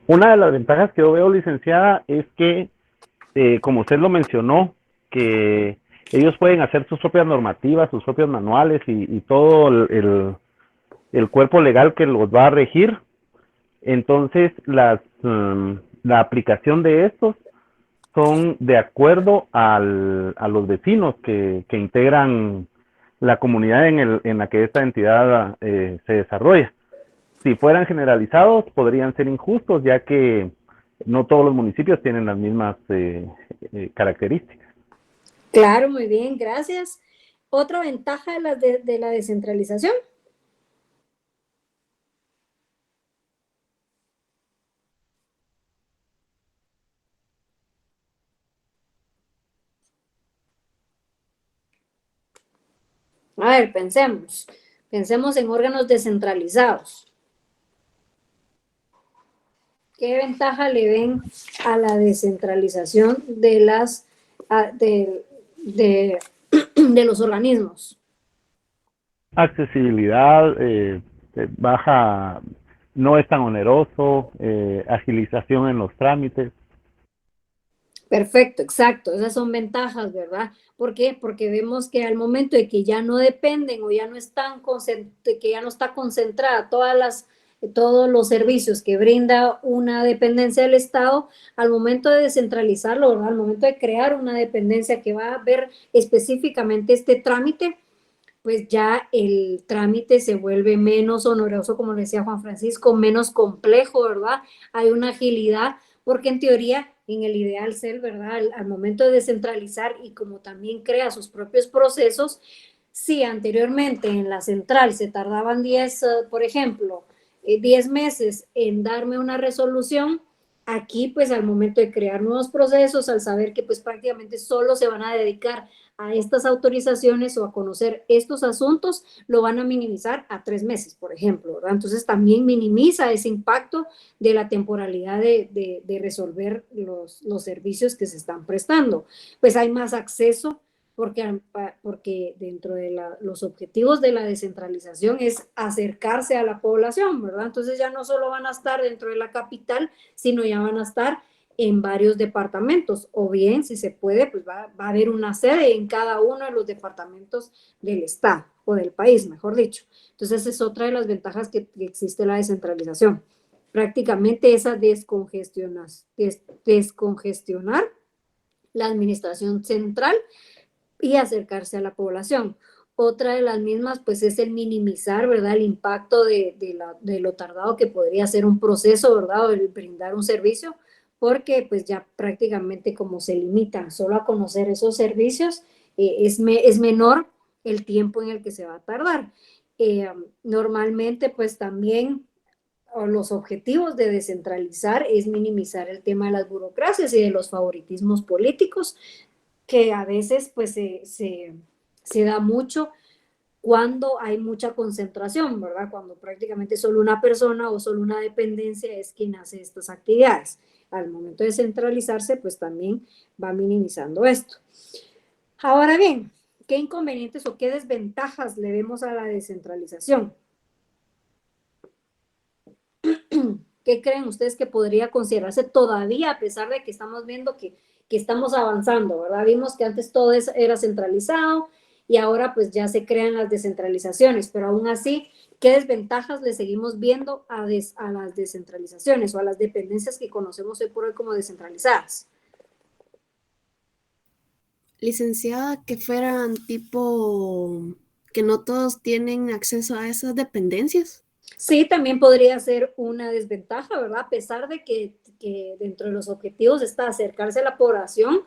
Una de las ventajas que yo veo, licenciada, es que, como usted lo mencionó, que ellos pueden hacer sus propias normativas, sus propios manuales y todo el cuerpo legal que los va a regir. Entonces, la aplicación de estos son de acuerdo a los vecinos que integran la comunidad en la que esta entidad se desarrolla. Si fueran generalizados, podrían ser injustos, ya que no todos los municipios tienen las mismas características. Claro, muy bien, gracias. Otra ventaja de la descentralización. A ver, pensemos en órganos descentralizados. ¿Qué ventaja le ven a la descentralización de los organismos? Accesibilidad, baja, no es tan oneroso, agilización en los trámites. Perfecto, exacto. Esas son ventajas, ¿verdad? ¿Por qué? Porque vemos que al momento de que ya no dependen o ya no están que ya no está concentrada todos los servicios que brinda una dependencia del Estado, al momento de descentralizarlo, ¿verdad? Al momento de crear una dependencia que va a ver específicamente este trámite, pues ya el trámite se vuelve menos oneroso, como le decía Juan Francisco, menos complejo, ¿verdad? Hay una agilidad, porque en teoría, en el ideal ser, ¿verdad? Al momento de descentralizar y como también crea sus propios procesos, si anteriormente en la central se tardaban 10, por ejemplo, 10 meses en darme una resolución, aquí pues al momento de crear nuevos procesos, al saber que pues prácticamente solo se van a dedicar a estas autorizaciones o a conocer estos asuntos, lo van a minimizar a 3 meses, por ejemplo, ¿verdad? Entonces también minimiza ese impacto de la temporalidad de resolver los servicios que se están prestando. Pues hay más acceso porque dentro de los objetivos de la descentralización es acercarse a la población, ¿verdad? Entonces ya no solo van a estar dentro de la capital, sino ya van a estar en varios departamentos, o bien, si se puede, pues va a haber una sede en cada uno de los departamentos del estado o del país, mejor dicho. Entonces, esa es otra de las ventajas que existe la descentralización. Prácticamente esa descongestionar la administración central y acercarse a la población. Otra de las mismas, pues, es el minimizar, ¿verdad?, el impacto de lo tardado que podría ser un proceso, ¿verdad?, o el brindar un servicio, porque pues ya prácticamente como se limitan solo a conocer esos servicios, es menor el tiempo en el que se va a tardar. Normalmente pues también los objetivos de descentralizar es minimizar el tema de las burocracias y de los favoritismos políticos, que a veces pues se da mucho cuando hay mucha concentración, ¿verdad? Cuando prácticamente solo una persona o solo una dependencia es quien hace estas actividades. Al momento de centralizarse, pues también va minimizando esto. Ahora bien, ¿qué inconvenientes o qué desventajas le vemos a la descentralización? ¿Qué creen ustedes que podría considerarse todavía, a pesar de que estamos viendo que que estamos avanzando, ¿verdad? Vimos que antes todo era centralizado y ahora pues ya se crean las descentralizaciones, pero aún así, ¿qué desventajas le seguimos viendo a las descentralizaciones o a las dependencias que conocemos hoy por hoy como descentralizadas? Licenciada, que fueran tipo que no todos tienen acceso a esas dependencias. Sí, también podría ser una desventaja, ¿verdad? A pesar de que dentro de los objetivos está acercarse a la población,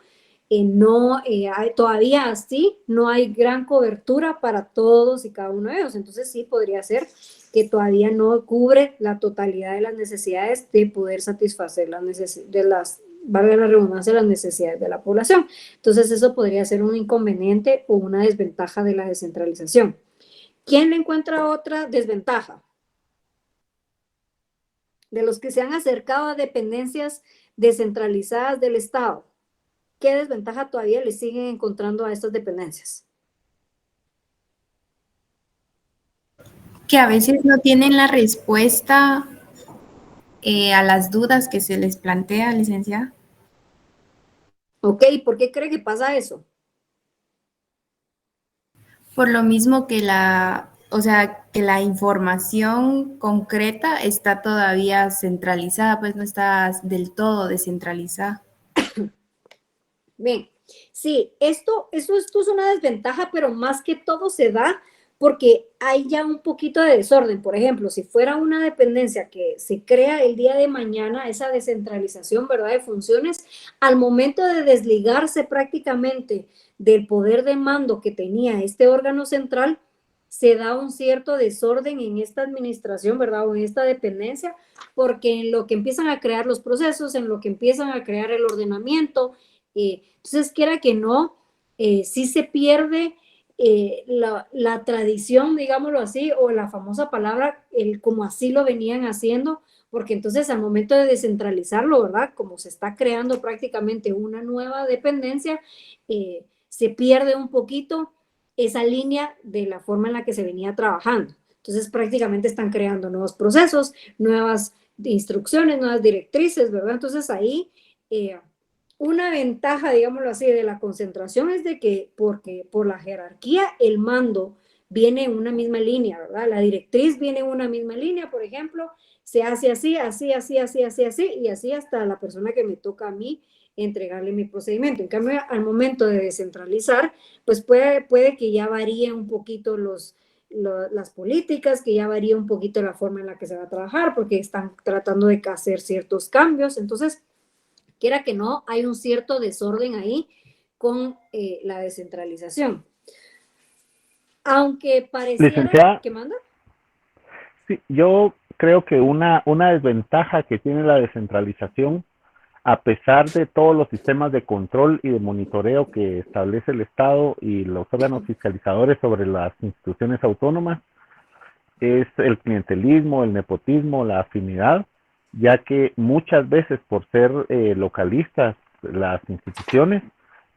no hay, todavía así no hay gran cobertura para todos y cada uno de ellos. Entonces sí podría ser que todavía no cubre la totalidad de las necesidades de poder satisfacer las necesidades de las, valga la redundancia, las necesidades de la población. Entonces eso podría ser un inconveniente o una desventaja de la descentralización. ¿Quién le encuentra otra desventaja? De los que se han acercado a dependencias descentralizadas del Estado, ¿qué desventaja todavía le siguen encontrando a estas dependencias? Que a veces no tienen la respuesta a las dudas que se les plantea, licenciada. Ok, ¿por qué cree que pasa eso? Por lo mismo que que la información concreta está todavía centralizada, pues no está del todo descentralizada. Bien, sí, esto es una desventaja, pero más que todo se da porque hay ya un poquito de desorden. Por ejemplo, si fuera una dependencia que se crea el día de mañana, esa descentralización, ¿verdad?, de funciones, al momento de desligarse prácticamente del poder de mando que tenía este órgano central, se da un cierto desorden en esta administración, ¿verdad?, o en esta dependencia, porque en lo que empiezan a crear los procesos, en lo que empiezan a crear el ordenamiento, entonces, quiera que no, sí se pierde la tradición, digámoslo así, o la famosa palabra, como así lo venían haciendo, porque entonces al momento de descentralizarlo, ¿verdad? Como se está creando prácticamente una nueva dependencia, se pierde un poquito esa línea de la forma en la que se venía trabajando. Entonces prácticamente están creando nuevos procesos, nuevas instrucciones, nuevas directrices, ¿verdad? Entonces ahí una ventaja, digámoslo así, de la concentración es de que, porque por la jerarquía, el mando viene en una misma línea, ¿verdad? La directriz viene en una misma línea, por ejemplo, se hace así, así, así, así, así, así, y así hasta la persona que me toca a mí entregarle mi procedimiento. En cambio, al momento de descentralizar, pues puede que ya varíe un poquito las políticas, que ya varíe un poquito la forma en la que se va a trabajar, porque están tratando de hacer ciertos cambios. Entonces, quiera que no, hay un cierto desorden ahí con la descentralización. Aunque pareciera Licenciada, que manda. sí, yo creo que una desventaja que tiene la descentralización, a pesar de todos los sistemas de control y de monitoreo que establece el Estado y los órganos fiscalizadores sobre las instituciones autónomas, es el clientelismo, el nepotismo, la afinidad, ya que muchas veces por ser localistas las instituciones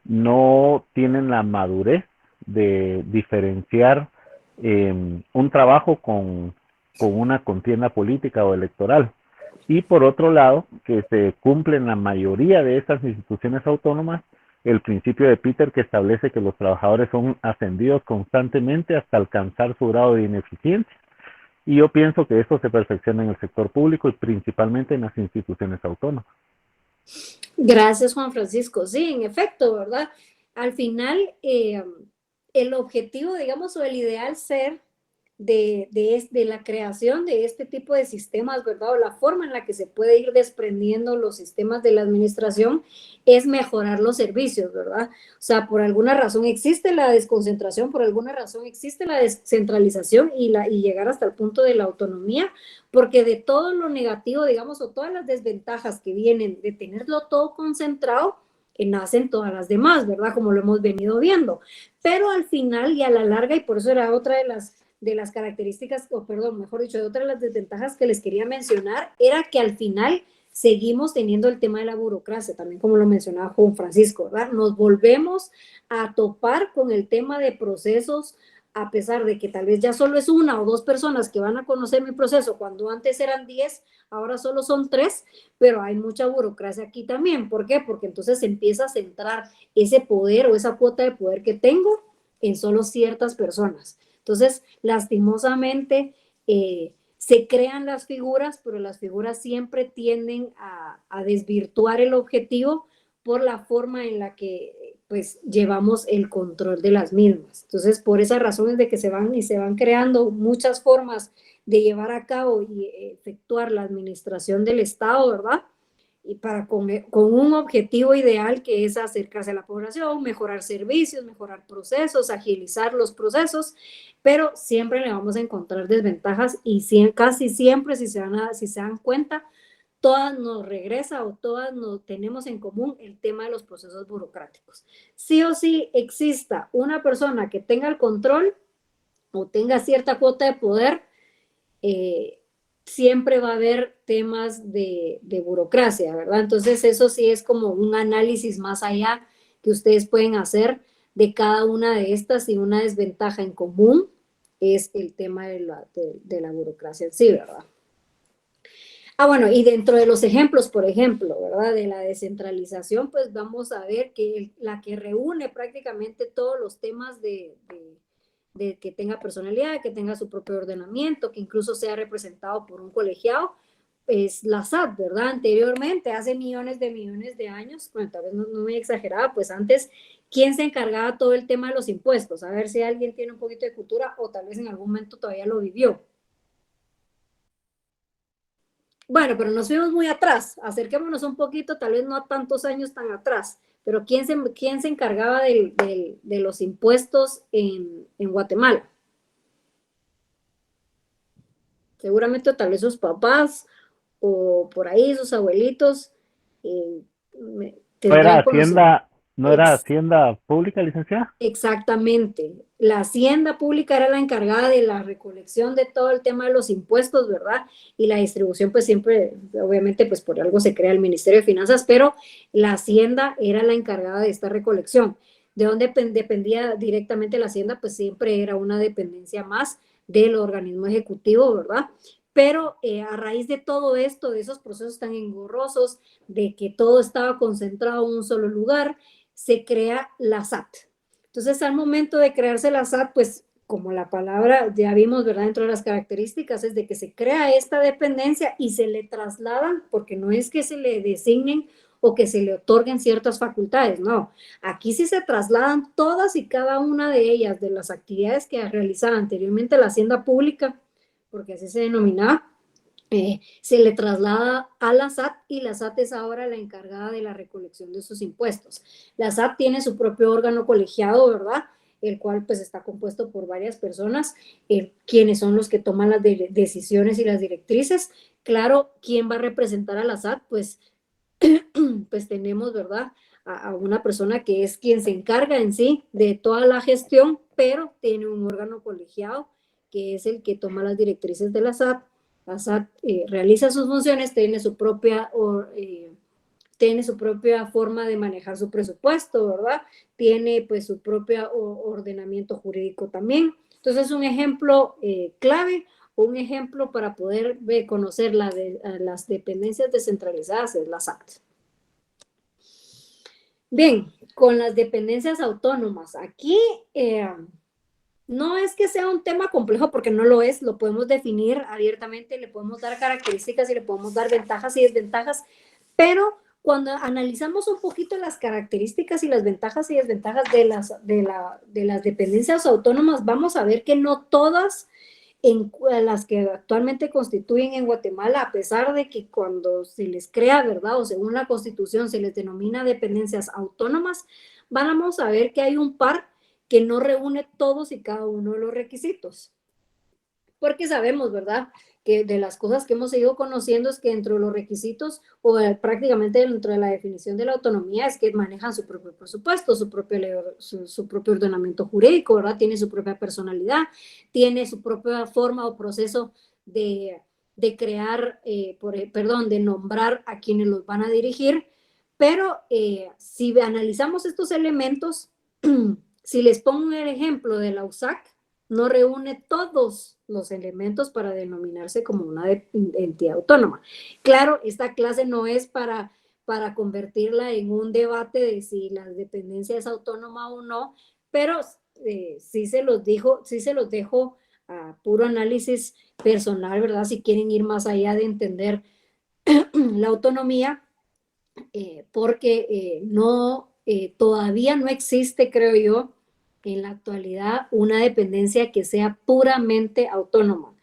no tienen la madurez de diferenciar un trabajo con una contienda política o electoral. Y por otro lado, que se cumple en la mayoría de estas instituciones autónomas el principio de Peter, que establece que los trabajadores son ascendidos constantemente hasta alcanzar su grado de ineficiencia. Y yo pienso que esto se perfecciona en el sector público y principalmente en las instituciones autónomas. Gracias, Juan Francisco. Sí, en efecto, ¿verdad? Al final, el objetivo, digamos, o el ideal ser de la creación de este tipo de sistemas, ¿verdad? O la forma en la que se puede ir desprendiendo los sistemas de la administración es mejorar los servicios, ¿verdad? O sea, por alguna razón existe la desconcentración, por alguna razón existe la descentralización y llegar hasta el punto de la autonomía, porque de todo lo negativo, digamos, o todas las desventajas que vienen de tenerlo todo concentrado, nacen todas las demás, ¿verdad? Como lo hemos venido viendo. Pero al final y a la larga, y por eso era otra de las características, o perdón, mejor dicho, de otra de las desventajas que les quería mencionar, era que al final seguimos teniendo el tema de la burocracia, también como lo mencionaba Juan Francisco, ¿verdad? Nos volvemos a topar con el tema de procesos a pesar de que tal vez ya solo es una o dos personas que van a conocer mi proceso, cuando antes eran 10, ahora solo son 3, pero hay mucha burocracia aquí también. ¿Por qué? Porque entonces se empieza a centrar ese poder o esa cuota de poder que tengo en solo ciertas personas. Entonces, lastimosamente, se crean las figuras, pero las figuras siempre tienden a desvirtuar el objetivo por la forma en la que pues llevamos el control de las mismas. Entonces, por esas razones de que se van creando muchas formas de llevar a cabo y efectuar la administración del Estado, ¿verdad? Y con un objetivo ideal que es acercarse a la población, mejorar servicios, mejorar procesos, agilizar los procesos, pero siempre le vamos a encontrar desventajas y casi siempre, si se dan cuenta, todas nos regresa o todas nos tenemos en común el tema de los procesos burocráticos. Sí o sí exista una persona que tenga el control o tenga cierta cuota de poder, siempre va a haber temas de burocracia, ¿verdad? Entonces eso sí es como un análisis más allá que ustedes pueden hacer de cada una de estas, y una desventaja en común es el tema de la burocracia en sí, ¿verdad? Bueno, y dentro de los ejemplos, por ejemplo, ¿verdad? De la descentralización, pues vamos a ver que la que reúne prácticamente todos los temas de que tenga personalidad, que tenga su propio ordenamiento, que incluso sea representado por un colegiado, es la SAT, ¿verdad? Anteriormente, hace millones de años, bueno, tal vez no muy exagerada, pues antes, ¿quién se encargaba todo el tema de los impuestos? A ver si alguien tiene un poquito de cultura o tal vez en algún momento todavía lo vivió. Bueno, pero nos fuimos muy atrás. Acerquémonos un poquito, tal vez no a tantos años tan atrás, pero ¿quién se encargaba de los impuestos en Guatemala? Seguramente tal vez sus papás o por ahí sus abuelitos tendrían conocimiento. ¿No era Hacienda Pública, licenciada? Exactamente. La Hacienda Pública era la encargada de la recolección de todo el tema de los impuestos, ¿verdad? Y la distribución, pues siempre, obviamente, pues por algo se crea el Ministerio de Finanzas, pero la Hacienda era la encargada de esta recolección. ¿De dónde dependía directamente la Hacienda? Pues siempre era una dependencia más del organismo ejecutivo, ¿verdad? Pero a raíz de todo esto, de esos procesos tan engorrosos, de que todo estaba concentrado en un solo lugar, se crea la SAT. Entonces, al momento de crearse la SAT, pues como la palabra ya vimos, ¿verdad? Dentro de las características es de que se crea esta dependencia y se le trasladan, porque no es que se le designen o que se le otorguen ciertas facultades, no. Aquí sí se trasladan todas y cada una de ellas, de las actividades que realizaba anteriormente la Hacienda Pública, porque así se denominaba, se le traslada a la SAT, y la SAT es ahora la encargada de la recolección de sus impuestos. La SAT tiene su propio órgano colegiado, ¿verdad? El cual pues está compuesto por varias personas, quienes son los que toman las decisiones y las directrices. Claro, ¿quién va a representar a la SAT? Pues, pues tenemos, ¿verdad? A una persona que es quien se encarga en sí de toda la gestión, pero tiene un órgano colegiado que es el que toma las directrices de la SAT. La SAT realiza sus funciones, tiene su propia forma de manejar su presupuesto, ¿verdad? Tiene pues su propio ordenamiento jurídico también. Entonces, un ejemplo clave, un ejemplo para poder conocer las dependencias descentralizadas es la SAT. Bien, con las dependencias autónomas, aquí no es que sea un tema complejo, porque no lo es, lo podemos definir abiertamente, le podemos dar características y le podemos dar ventajas y desventajas, pero cuando analizamos un poquito las características y las ventajas y desventajas de las dependencias autónomas, vamos a ver que no todas las que actualmente constituyen en Guatemala, a pesar de que cuando se les crea, ¿verdad? O según la Constitución se les denomina dependencias autónomas, vamos a ver que hay un par que no reúne todos y cada uno de los requisitos. Porque sabemos, ¿verdad?, que de las cosas que hemos ido conociendo es que dentro de los requisitos o prácticamente dentro de la definición de la autonomía es que manejan su propio presupuesto, su propio ordenamiento jurídico, ¿verdad? Tiene su propia personalidad, tiene su propia forma o proceso de crear, de nombrar a quienes los van a dirigir, pero si analizamos estos elementos, si les pongo el ejemplo de la USAC, no reúne todos los elementos para denominarse como una entidad autónoma. Claro, esta clase no es para convertirla en un debate de si la dependencia es autónoma o no, pero sí se los dejo a puro análisis personal, ¿verdad? Si quieren ir más allá de entender la autonomía, porque todavía no existe, creo yo, en la actualidad una dependencia que sea puramente autónoma.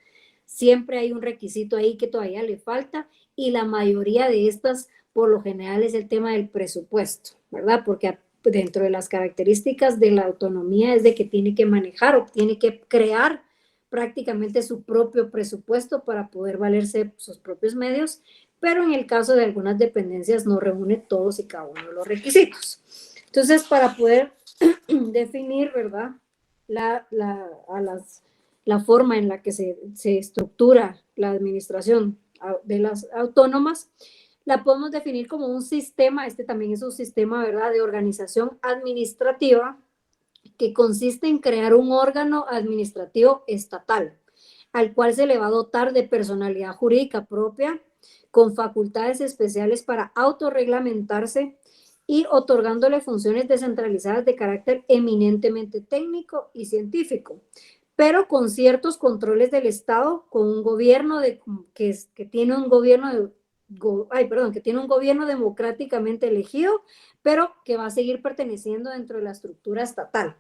Siempre hay un requisito ahí que todavía le falta y la mayoría de estas, por lo general, es el tema del presupuesto, ¿verdad? Porque dentro de las características de la autonomía es de que tiene que manejar o tiene que crear prácticamente su propio presupuesto para poder valerse sus propios medios, pero en el caso de algunas dependencias no reúne todos y cada uno de los requisitos. Entonces, para poder definir, ¿verdad? La forma en la que se estructura la administración de las autónomas, la podemos definir como un sistema, este también es un sistema, ¿verdad?, de organización administrativa que consiste en crear un órgano administrativo estatal, al cual se le va a dotar de personalidad jurídica propia, con facultades especiales para autorreglamentarse y otorgándole funciones descentralizadas de carácter eminentemente técnico y científico, pero con ciertos controles del Estado, con un gobierno que tiene un gobierno que tiene un gobierno democráticamente elegido, pero que va a seguir perteneciendo dentro de la estructura estatal,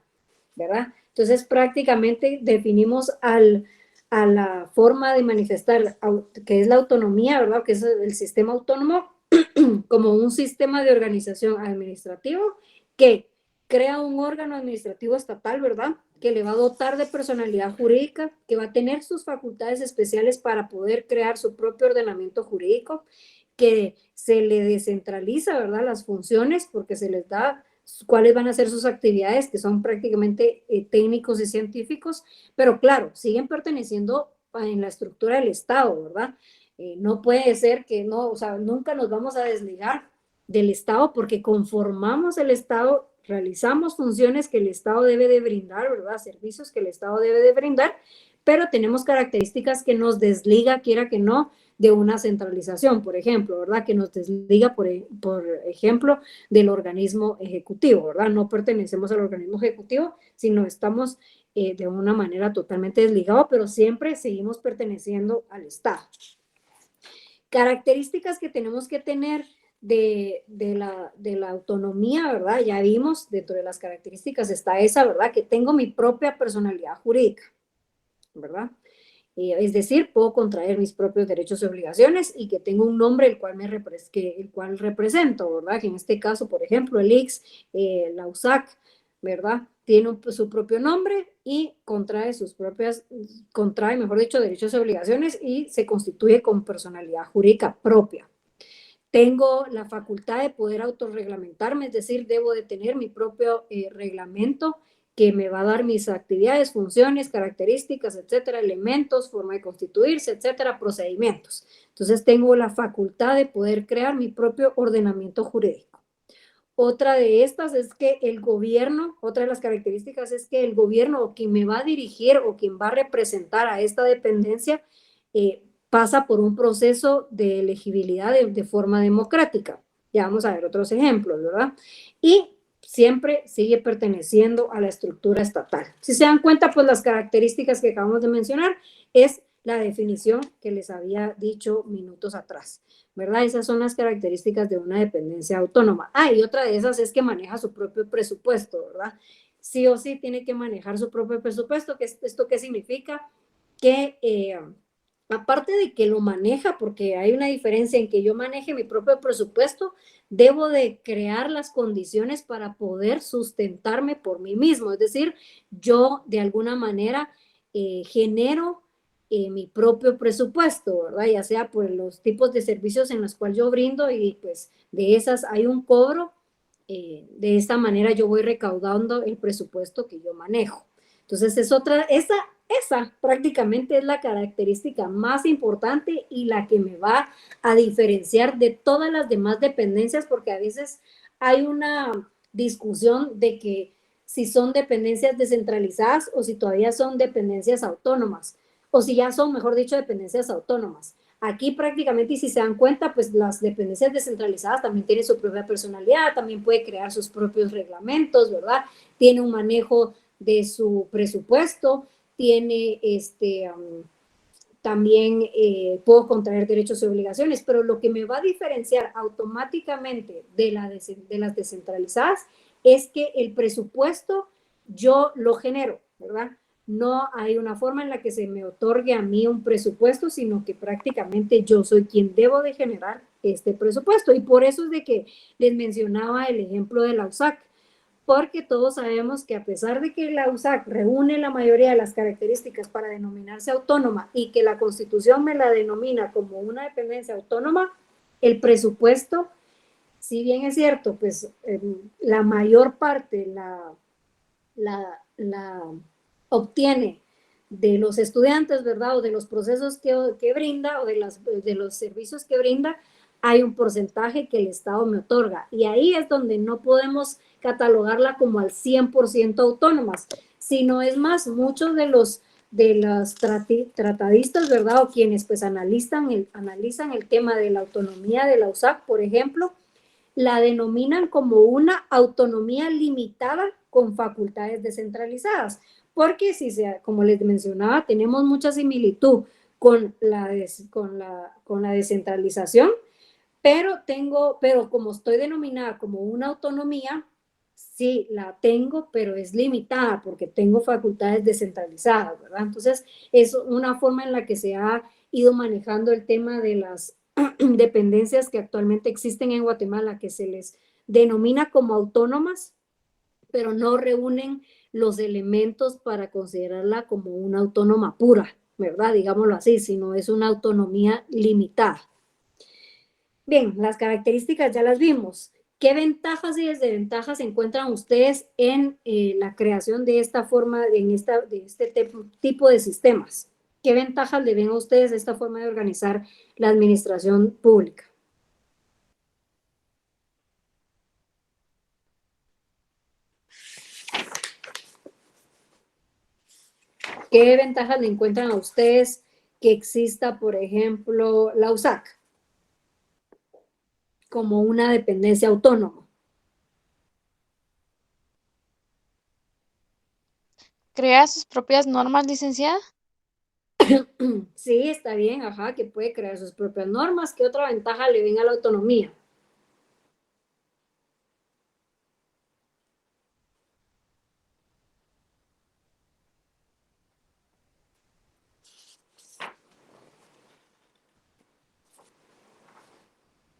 ¿verdad? Entonces, prácticamente definimos a la forma de manifestar, que es la autonomía, ¿verdad? Que es el sistema autónomo, como un sistema de organización administrativo que crea un órgano administrativo estatal, ¿verdad?, que le va a dotar de personalidad jurídica, que va a tener sus facultades especiales para poder crear su propio ordenamiento jurídico, que se le descentraliza, ¿verdad?, las funciones, porque se les da cuáles van a ser sus actividades, que son prácticamente técnicos y científicos, pero claro, siguen perteneciendo en la estructura del Estado, ¿verdad? No puede ser que no, o sea, nunca nos vamos a desligar del Estado porque conformamos el Estado, realizamos funciones que el Estado debe de brindar, ¿verdad? Servicios que el Estado debe de brindar, pero tenemos características que nos desliga, quiera que no, de una centralización, por ejemplo, ¿verdad? Que nos desliga, por ejemplo, del organismo ejecutivo, ¿verdad? No pertenecemos al organismo ejecutivo, sino estamos de una manera totalmente desligados, pero siempre seguimos perteneciendo al Estado. Características que tenemos que tener de la autonomía, ¿verdad? Ya vimos, dentro de las características está esa, ¿verdad? Que tengo mi propia personalidad jurídica, ¿verdad? Es decir, puedo contraer mis propios derechos y obligaciones y que tengo un nombre el cual represento, ¿verdad? Que en este caso, por ejemplo, el ICS, la USAC, ¿verdad? Tiene su propio nombre y contrae mejor dicho, derechos y obligaciones y se constituye con personalidad jurídica propia. Tengo la facultad de poder autorreglamentarme, es decir, debo de tener mi propio reglamento que me va a dar mis actividades, funciones, características, etcétera, elementos, forma de constituirse, etcétera, procedimientos. Entonces, tengo la facultad de poder crear mi propio ordenamiento jurídico. Otra de estas es que el gobierno, otra de las características es que el gobierno o quien me va a dirigir o quien va a representar a esta dependencia pasa por un proceso de elegibilidad de forma democrática. Ya vamos a ver otros ejemplos, ¿verdad? Y siempre sigue perteneciendo a la estructura estatal. Si se dan cuenta, pues las características que acabamos de mencionar es la definición que les había dicho minutos atrás, ¿verdad? Esas son las características de una dependencia autónoma. Y otra de esas es que maneja su propio presupuesto, ¿verdad? Sí o sí tiene que manejar su propio presupuesto. ¿Esto qué significa? Que aparte de que lo maneja, porque hay una diferencia en que yo maneje mi propio presupuesto, debo de crear las condiciones para poder sustentarme por mí mismo. Es decir, yo de alguna manera genero mi propio presupuesto, ¿verdad? Ya sea por los tipos de servicios en los cuales yo brindo y pues de esas hay un cobro. De esta manera yo voy recaudando el presupuesto que yo manejo. Entonces esa prácticamente es la característica más importante y la que me va a diferenciar de todas las demás dependencias, porque a veces hay una discusión de que si son dependencias descentralizadas o si todavía son dependencias autónomas, o si ya son, mejor dicho, dependencias autónomas. Aquí prácticamente, y si se dan cuenta, pues las dependencias descentralizadas también tienen su propia personalidad, también puede crear sus propios reglamentos, ¿verdad? Tiene un manejo de su presupuesto, tiene también puedo contraer derechos y obligaciones, pero lo que me va a diferenciar automáticamente de las descentralizadas es que el presupuesto yo lo genero, ¿verdad? No hay una forma en la que se me otorgue a mí un presupuesto, sino que prácticamente yo soy quien debo de generar este presupuesto. Y por eso es de que les mencionaba el ejemplo de la USAC, porque todos sabemos que a pesar de que la USAC reúne la mayoría de las características para denominarse autónoma y que la Constitución me la denomina como una dependencia autónoma, el presupuesto, si bien es cierto, pues la mayor parte la obtiene de los estudiantes, ¿verdad? O de los procesos que brinda o de los servicios que brinda, hay un porcentaje que el Estado me otorga. Y ahí es donde no podemos catalogarla como al 100% autónomas, sino es más, muchos de los tratadistas, ¿verdad? O quienes pues analizan el tema de la autonomía de la USAC, por ejemplo, la denominan como una autonomía limitada con facultades descentralizadas, porque si como les mencionaba, tenemos mucha similitud con la descentralización, pero como estoy denominada como una autonomía, sí la tengo, pero es limitada porque tengo facultades descentralizadas, ¿verdad? Entonces, es una forma en la que se ha ido manejando el tema de las dependencias que actualmente existen en Guatemala, que se les denomina como autónomas, pero no reúnen los elementos para considerarla como una autónoma pura, ¿verdad? Digámoslo así, sino es una autonomía limitada. Bien, las características ya las vimos. ¿Qué ventajas y desventajas encuentran ustedes en la creación de esta forma, de este tipo de sistemas? ¿Qué ventajas le ven a ustedes a esta forma de organizar la administración pública? ¿Qué ventajas le encuentran a ustedes que exista, por ejemplo, la USAC como una dependencia autónoma? ¿Crea sus propias normas, licenciada? Sí, está bien, ajá, que puede crear sus propias normas. ¿Qué otra ventaja le ven a la autonomía?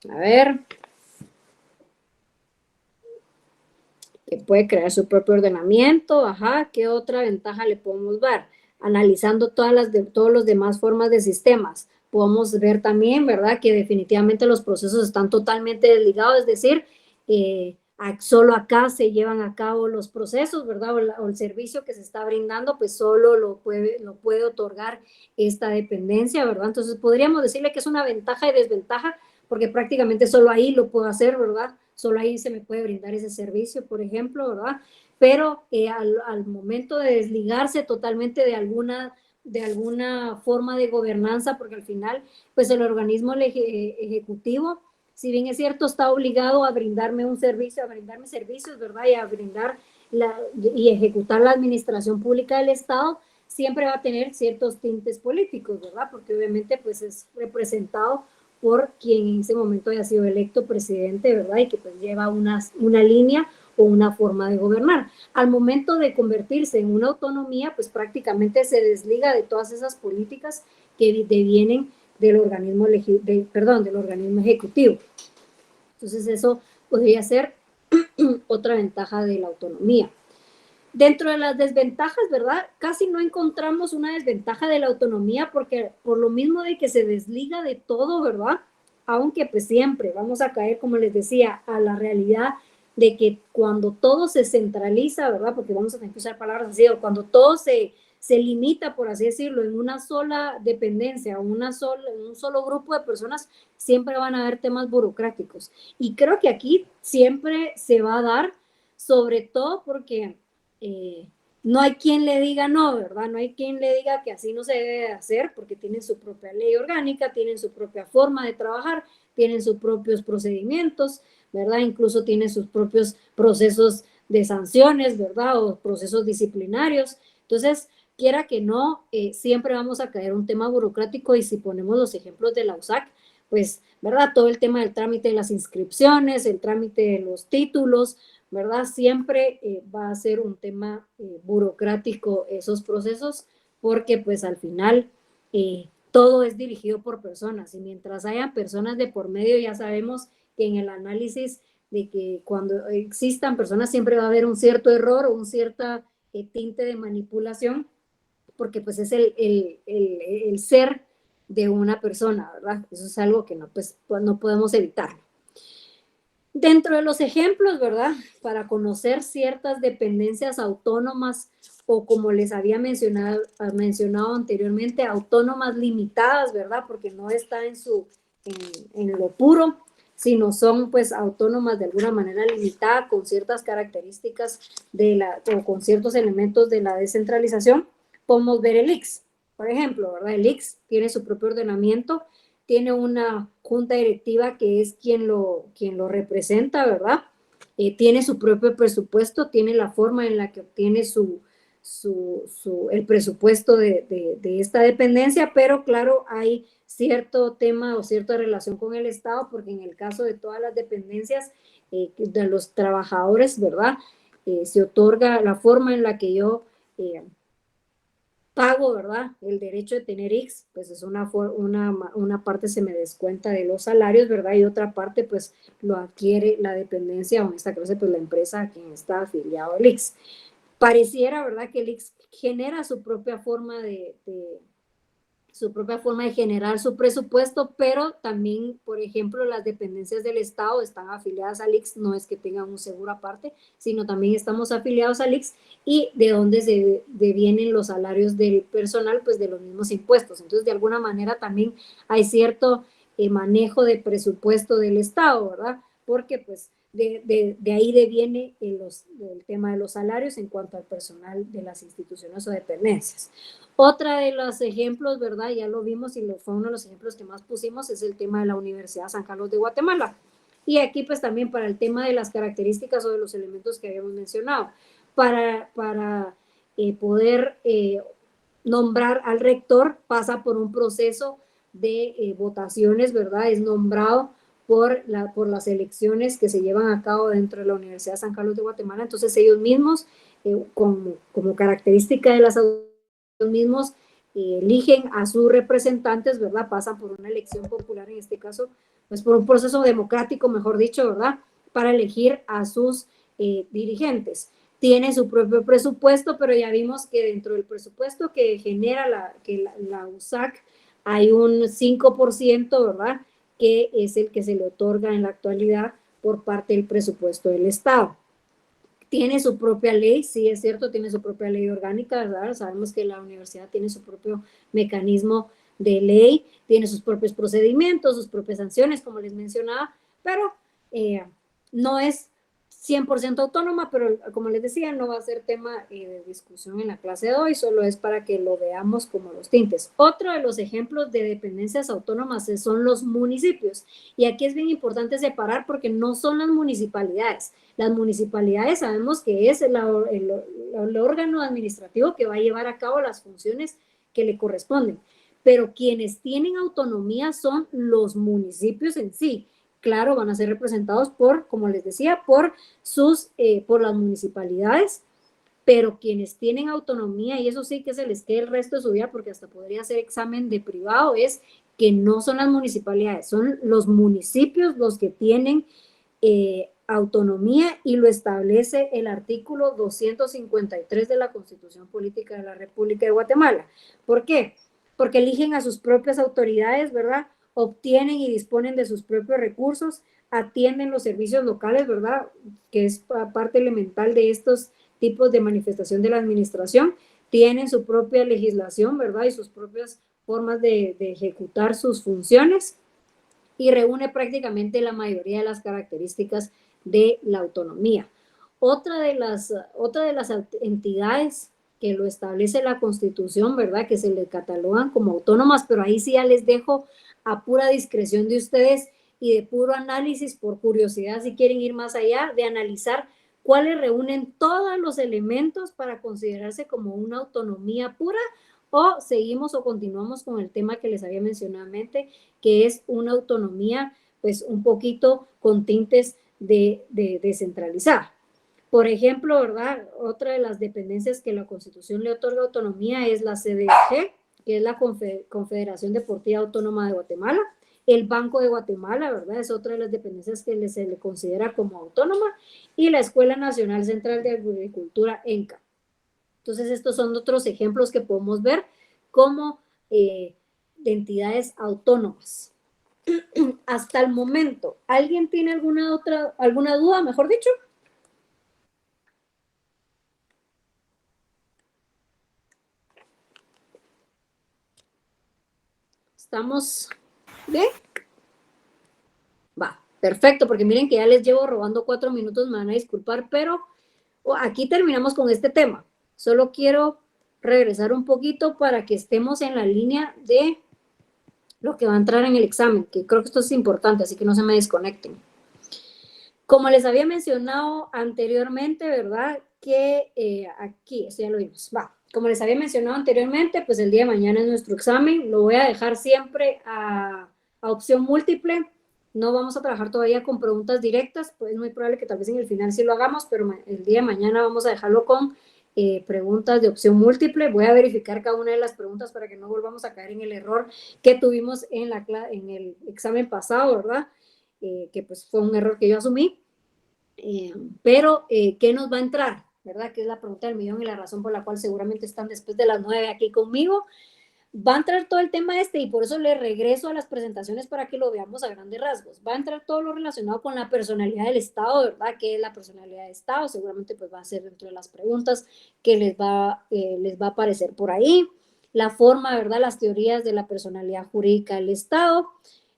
A ver, que puede crear su propio ordenamiento, ajá, ¿qué otra ventaja le podemos dar? Analizando todos los demás formas de sistemas, podemos ver también, ¿verdad?, que definitivamente los procesos están totalmente desligados, es decir, solo acá se llevan a cabo los procesos, ¿verdad?, o el servicio que se está brindando, pues solo lo puede otorgar esta dependencia, ¿verdad? Entonces podríamos decirle que es una ventaja y desventaja, porque prácticamente solo ahí lo puedo hacer, ¿verdad? Solo ahí se me puede brindar ese servicio, por ejemplo, ¿verdad? Pero al momento de desligarse totalmente de alguna forma de gobernanza, porque al final, pues el organismo ejecutivo, si bien es cierto, está obligado a brindarme un servicio, a brindarme servicios, ¿verdad? Y a brindar y ejecutar la administración pública del Estado, siempre va a tener ciertos tintes políticos, ¿verdad? Porque obviamente, pues es representado por quien en ese momento haya sido electo presidente, ¿verdad? Y que pues lleva una línea o una forma de gobernar. Al momento de convertirse en una autonomía, pues prácticamente se desliga de todas esas políticas que devienen del organismo, del organismo ejecutivo. Entonces eso podría ser otra ventaja de la autonomía. Dentro de las desventajas, ¿verdad? Casi no encontramos una desventaja de la autonomía porque por lo mismo de que se desliga de todo, ¿verdad? Aunque pues siempre vamos a caer, como les decía, a la realidad de que cuando todo se centraliza, ¿verdad? Porque vamos a tener que usar palabras así, o cuando todo se limita, por así decirlo, en una sola dependencia, en un solo grupo de personas, siempre van a haber temas burocráticos. Y creo que aquí siempre se va a dar, sobre todo porque no hay quien le diga no, ¿verdad? No hay quien le diga que así no se debe de hacer, porque tienen su propia ley orgánica, tienen su propia forma de trabajar, tienen sus propios procedimientos, ¿verdad? Incluso tienen sus propios procesos de sanciones, ¿verdad? O procesos disciplinarios. Entonces, quiera que no, siempre vamos a caer en un tema burocrático, y si ponemos los ejemplos de la USAC, pues, ¿verdad? Todo el tema del trámite de las inscripciones, el trámite de los títulos, ¿verdad? Siempre va a ser un tema burocrático esos procesos, porque pues al final todo es dirigido por personas, y mientras haya personas de por medio, ya sabemos que en el análisis de que cuando existan personas siempre va a haber un cierto error o un cierto tinte de manipulación, porque pues es el ser de una persona, ¿verdad? Eso es algo que no, pues, no podemos evitar. Dentro de los ejemplos, ¿verdad? Para conocer ciertas dependencias autónomas, o como les había mencionado anteriormente, autónomas limitadas, ¿verdad? Porque no está en lo puro, sino son pues autónomas de alguna manera limitada, con ciertas características o con ciertos elementos de la descentralización. Podemos ver el ICS, por ejemplo, ¿verdad? El ICS tiene su propio ordenamiento, tiene una junta directiva que es quien lo representa, ¿verdad? Tiene su propio presupuesto, tiene la forma en la que obtiene el presupuesto de esta dependencia, pero claro, hay cierto tema o cierta relación con el Estado, porque en el caso de todas las dependencias de los trabajadores, ¿verdad? Se otorga la forma en la que yo pago, ¿verdad? El derecho de tener X, pues es una parte se me descuenta de los salarios, ¿verdad? Y otra parte, pues lo adquiere la dependencia, o en esta clase, pues la empresa a quien está afiliado el X. Pareciera, ¿verdad?, que el X genera su propia forma de generar su presupuesto, pero también, por ejemplo, las dependencias del Estado están afiliadas al ICS, no es que tengan un seguro aparte, sino también estamos afiliados al ICS, y de donde se devienen los salarios del personal, pues de los mismos impuestos. Entonces, de alguna manera también hay cierto manejo de presupuesto del Estado, ¿verdad? Porque pues de ahí deviene el tema de los salarios en cuanto al personal de las instituciones o dependencias. Otra de los ejemplos, ¿verdad? Ya lo vimos y fue uno de los ejemplos que más pusimos, es el tema de la Universidad San Carlos de Guatemala. Y aquí pues también para el tema de las características o de los elementos que habíamos mencionado. Para poder nombrar al rector, pasa por un proceso de votaciones, ¿verdad? Es nombrado por las elecciones que se llevan a cabo dentro de la Universidad San Carlos de Guatemala. Entonces ellos mismos, como característica de las mismos, eligen a sus representantes, ¿verdad? Pasan por una elección popular, en este caso, pues por un proceso democrático, mejor dicho, ¿verdad? Para elegir a sus dirigentes. Tiene su propio presupuesto, pero ya vimos que dentro del presupuesto que genera la USAC hay un 5%, ¿verdad? Que es el que se le otorga en la actualidad por parte del presupuesto del Estado. Tiene su propia ley, sí es cierto, tiene su propia ley orgánica, ¿verdad? Sabemos que la universidad tiene su propio mecanismo de ley, tiene sus propios procedimientos, sus propias sanciones, como les mencionaba, pero no es 100% autónoma, pero como les decía, no va a ser tema de discusión en la clase de hoy, solo es para que lo veamos como los tintes. Otro de los ejemplos de dependencias autónomas son los municipios, y aquí es bien importante separar porque no son las municipalidades. Las municipalidades sabemos que es el órgano administrativo que va a llevar a cabo las funciones que le corresponden, pero quienes tienen autonomía son los municipios en sí. Claro, van a ser representados por, como les decía, por las municipalidades, pero quienes tienen autonomía, y eso sí que se les quede el resto de su vida, porque hasta podría ser examen de privado, es que no son las municipalidades, son los municipios los que tienen autonomía, y lo establece el artículo 253 de la Constitución Política de la República de Guatemala. ¿Por qué? Porque eligen a sus propias autoridades, ¿verdad? Obtienen y disponen de sus propios recursos, atienden los servicios locales, ¿verdad? Que es parte elemental de estos tipos de manifestación de la administración. Tienen su propia legislación, ¿verdad? Y sus propias formas de ejecutar sus funciones, y reúne prácticamente la mayoría de las características de la autonomía. otra de las entidades que lo establece la Constitución, ¿verdad? Que se le catalogan como autónomas, pero ahí sí ya les dejo a pura discreción de ustedes y de puro análisis, por curiosidad, si quieren ir más allá, de analizar cuáles reúnen todos los elementos para considerarse como una autonomía pura, o seguimos o continuamos con el tema que les había mencionado antes, que es una autonomía pues un poquito con tintes de descentralizar. Por ejemplo, ¿verdad? Otra de las dependencias que la Constitución le otorga autonomía es la CDG, que es la Confederación Deportiva Autónoma de Guatemala. El Banco de Guatemala, ¿verdad? Es otra de las dependencias que se le considera como autónoma. Y la Escuela Nacional Central de Agricultura, ENCA. Entonces, estos son otros ejemplos que podemos ver como de entidades autónomas. Hasta el momento, ¿alguien tiene alguna duda, mejor dicho? ¿Estamos bien? Va, perfecto, porque miren que ya les llevo robando 4 minutos, me van a disculpar, pero aquí terminamos con este tema. Solo quiero regresar un poquito para que estemos en la línea de lo que va a entrar en el examen, que creo que esto es importante, así que no se me desconecten. Como les había mencionado anteriormente, ¿verdad? Que aquí, esto ya lo vimos, va. Como les había mencionado anteriormente, pues el día de mañana es nuestro examen. Lo voy a dejar siempre a opción múltiple. No vamos a trabajar todavía con preguntas directas, pues es muy probable que tal vez en el final sí lo hagamos, pero el día de mañana vamos a dejarlo con preguntas de opción múltiple. Voy a verificar cada una de las preguntas para que no volvamos a caer en el error que tuvimos en el examen pasado, ¿verdad? Que pues fue un error que yo asumí. Pero, ¿qué nos va a entrar? ¿Verdad? Que es la pregunta del millón y la razón por la cual seguramente están después de las 9 aquí conmigo. Va a entrar todo el tema y por eso le regreso a las presentaciones para que lo veamos a grandes rasgos. Va a entrar todo lo relacionado con la personalidad del Estado, ¿verdad? ¿Qué es la personalidad del Estado? Seguramente pues va a ser dentro de las preguntas que les va a aparecer por ahí. La forma, ¿verdad? Las teorías de la personalidad jurídica del Estado.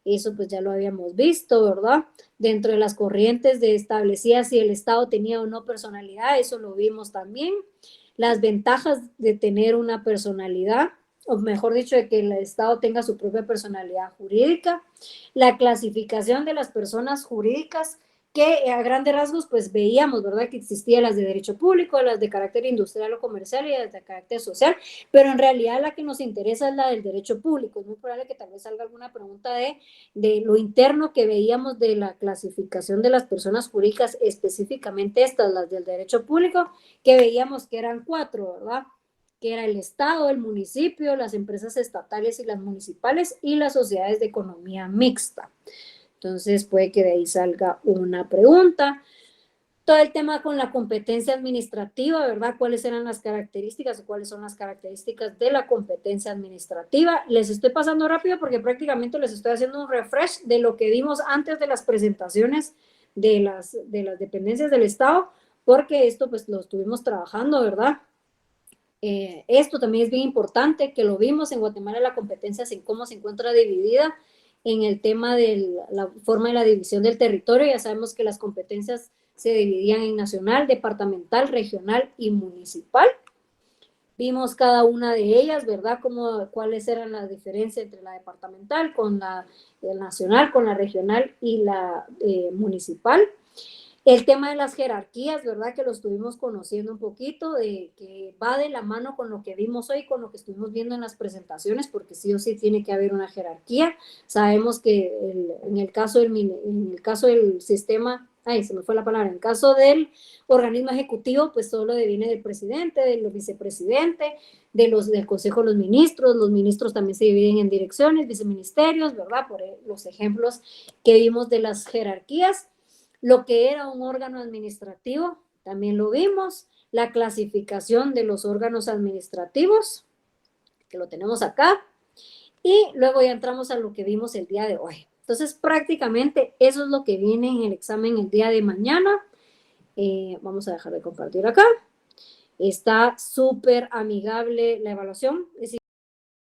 Eso pues ya lo habíamos visto, ¿verdad? Dentro de las corrientes de establecidas si el Estado tenía o no personalidad, eso lo vimos también. Las ventajas de tener una personalidad, o mejor dicho, de que el Estado tenga su propia personalidad jurídica. La clasificación de las personas jurídicas, que a grandes rasgos pues veíamos, ¿verdad? Que existían las de derecho público, las de carácter industrial o comercial y las de carácter social, pero en realidad la que nos interesa es la del derecho público. Es muy probable que tal vez salga alguna pregunta de lo interno que veíamos de la clasificación de las personas jurídicas, específicamente estas, las del derecho público, que veíamos que eran 4, ¿verdad? Que era el Estado, el municipio, las empresas estatales y las municipales y las sociedades de economía mixta. Entonces puede que de ahí salga una pregunta. Todo el tema con la competencia administrativa, ¿verdad? ¿Cuáles eran las características o cuáles son las características de la competencia administrativa? Les estoy pasando rápido porque prácticamente les estoy haciendo un refresh de lo que vimos antes de las presentaciones de las dependencias del Estado, porque esto pues lo estuvimos trabajando, ¿verdad? Esto también es bien importante, que lo vimos en Guatemala, la competencia, en cómo se encuentra dividida en el tema de la forma de la división del territorio. Ya sabemos que las competencias se dividían en nacional, departamental, regional y municipal. Vimos cada una de ellas, ¿verdad? Cuáles eran las diferencias entre la departamental, con la nacional, con la regional y la municipal. El tema de las jerarquías, ¿verdad? Que lo estuvimos conociendo un poquito, que va de la mano con lo que vimos hoy, con lo que estuvimos viendo en las presentaciones, porque sí o sí tiene que haber una jerarquía. Sabemos que en el caso del sistema, se me fue la palabra, en el caso del organismo ejecutivo, pues solo viene del presidente, del vicepresidente, del Consejo de los ministros también se dividen en direcciones, viceministerios, ¿verdad? Por los ejemplos que vimos de las jerarquías. Lo que era un órgano administrativo, también lo vimos. La clasificación de los órganos administrativos, que lo tenemos acá. Y luego ya entramos a lo que vimos el día de hoy. Entonces, prácticamente eso es lo que viene en el examen el día de mañana. Vamos a dejar de compartir acá. Está súper amigable la evaluación.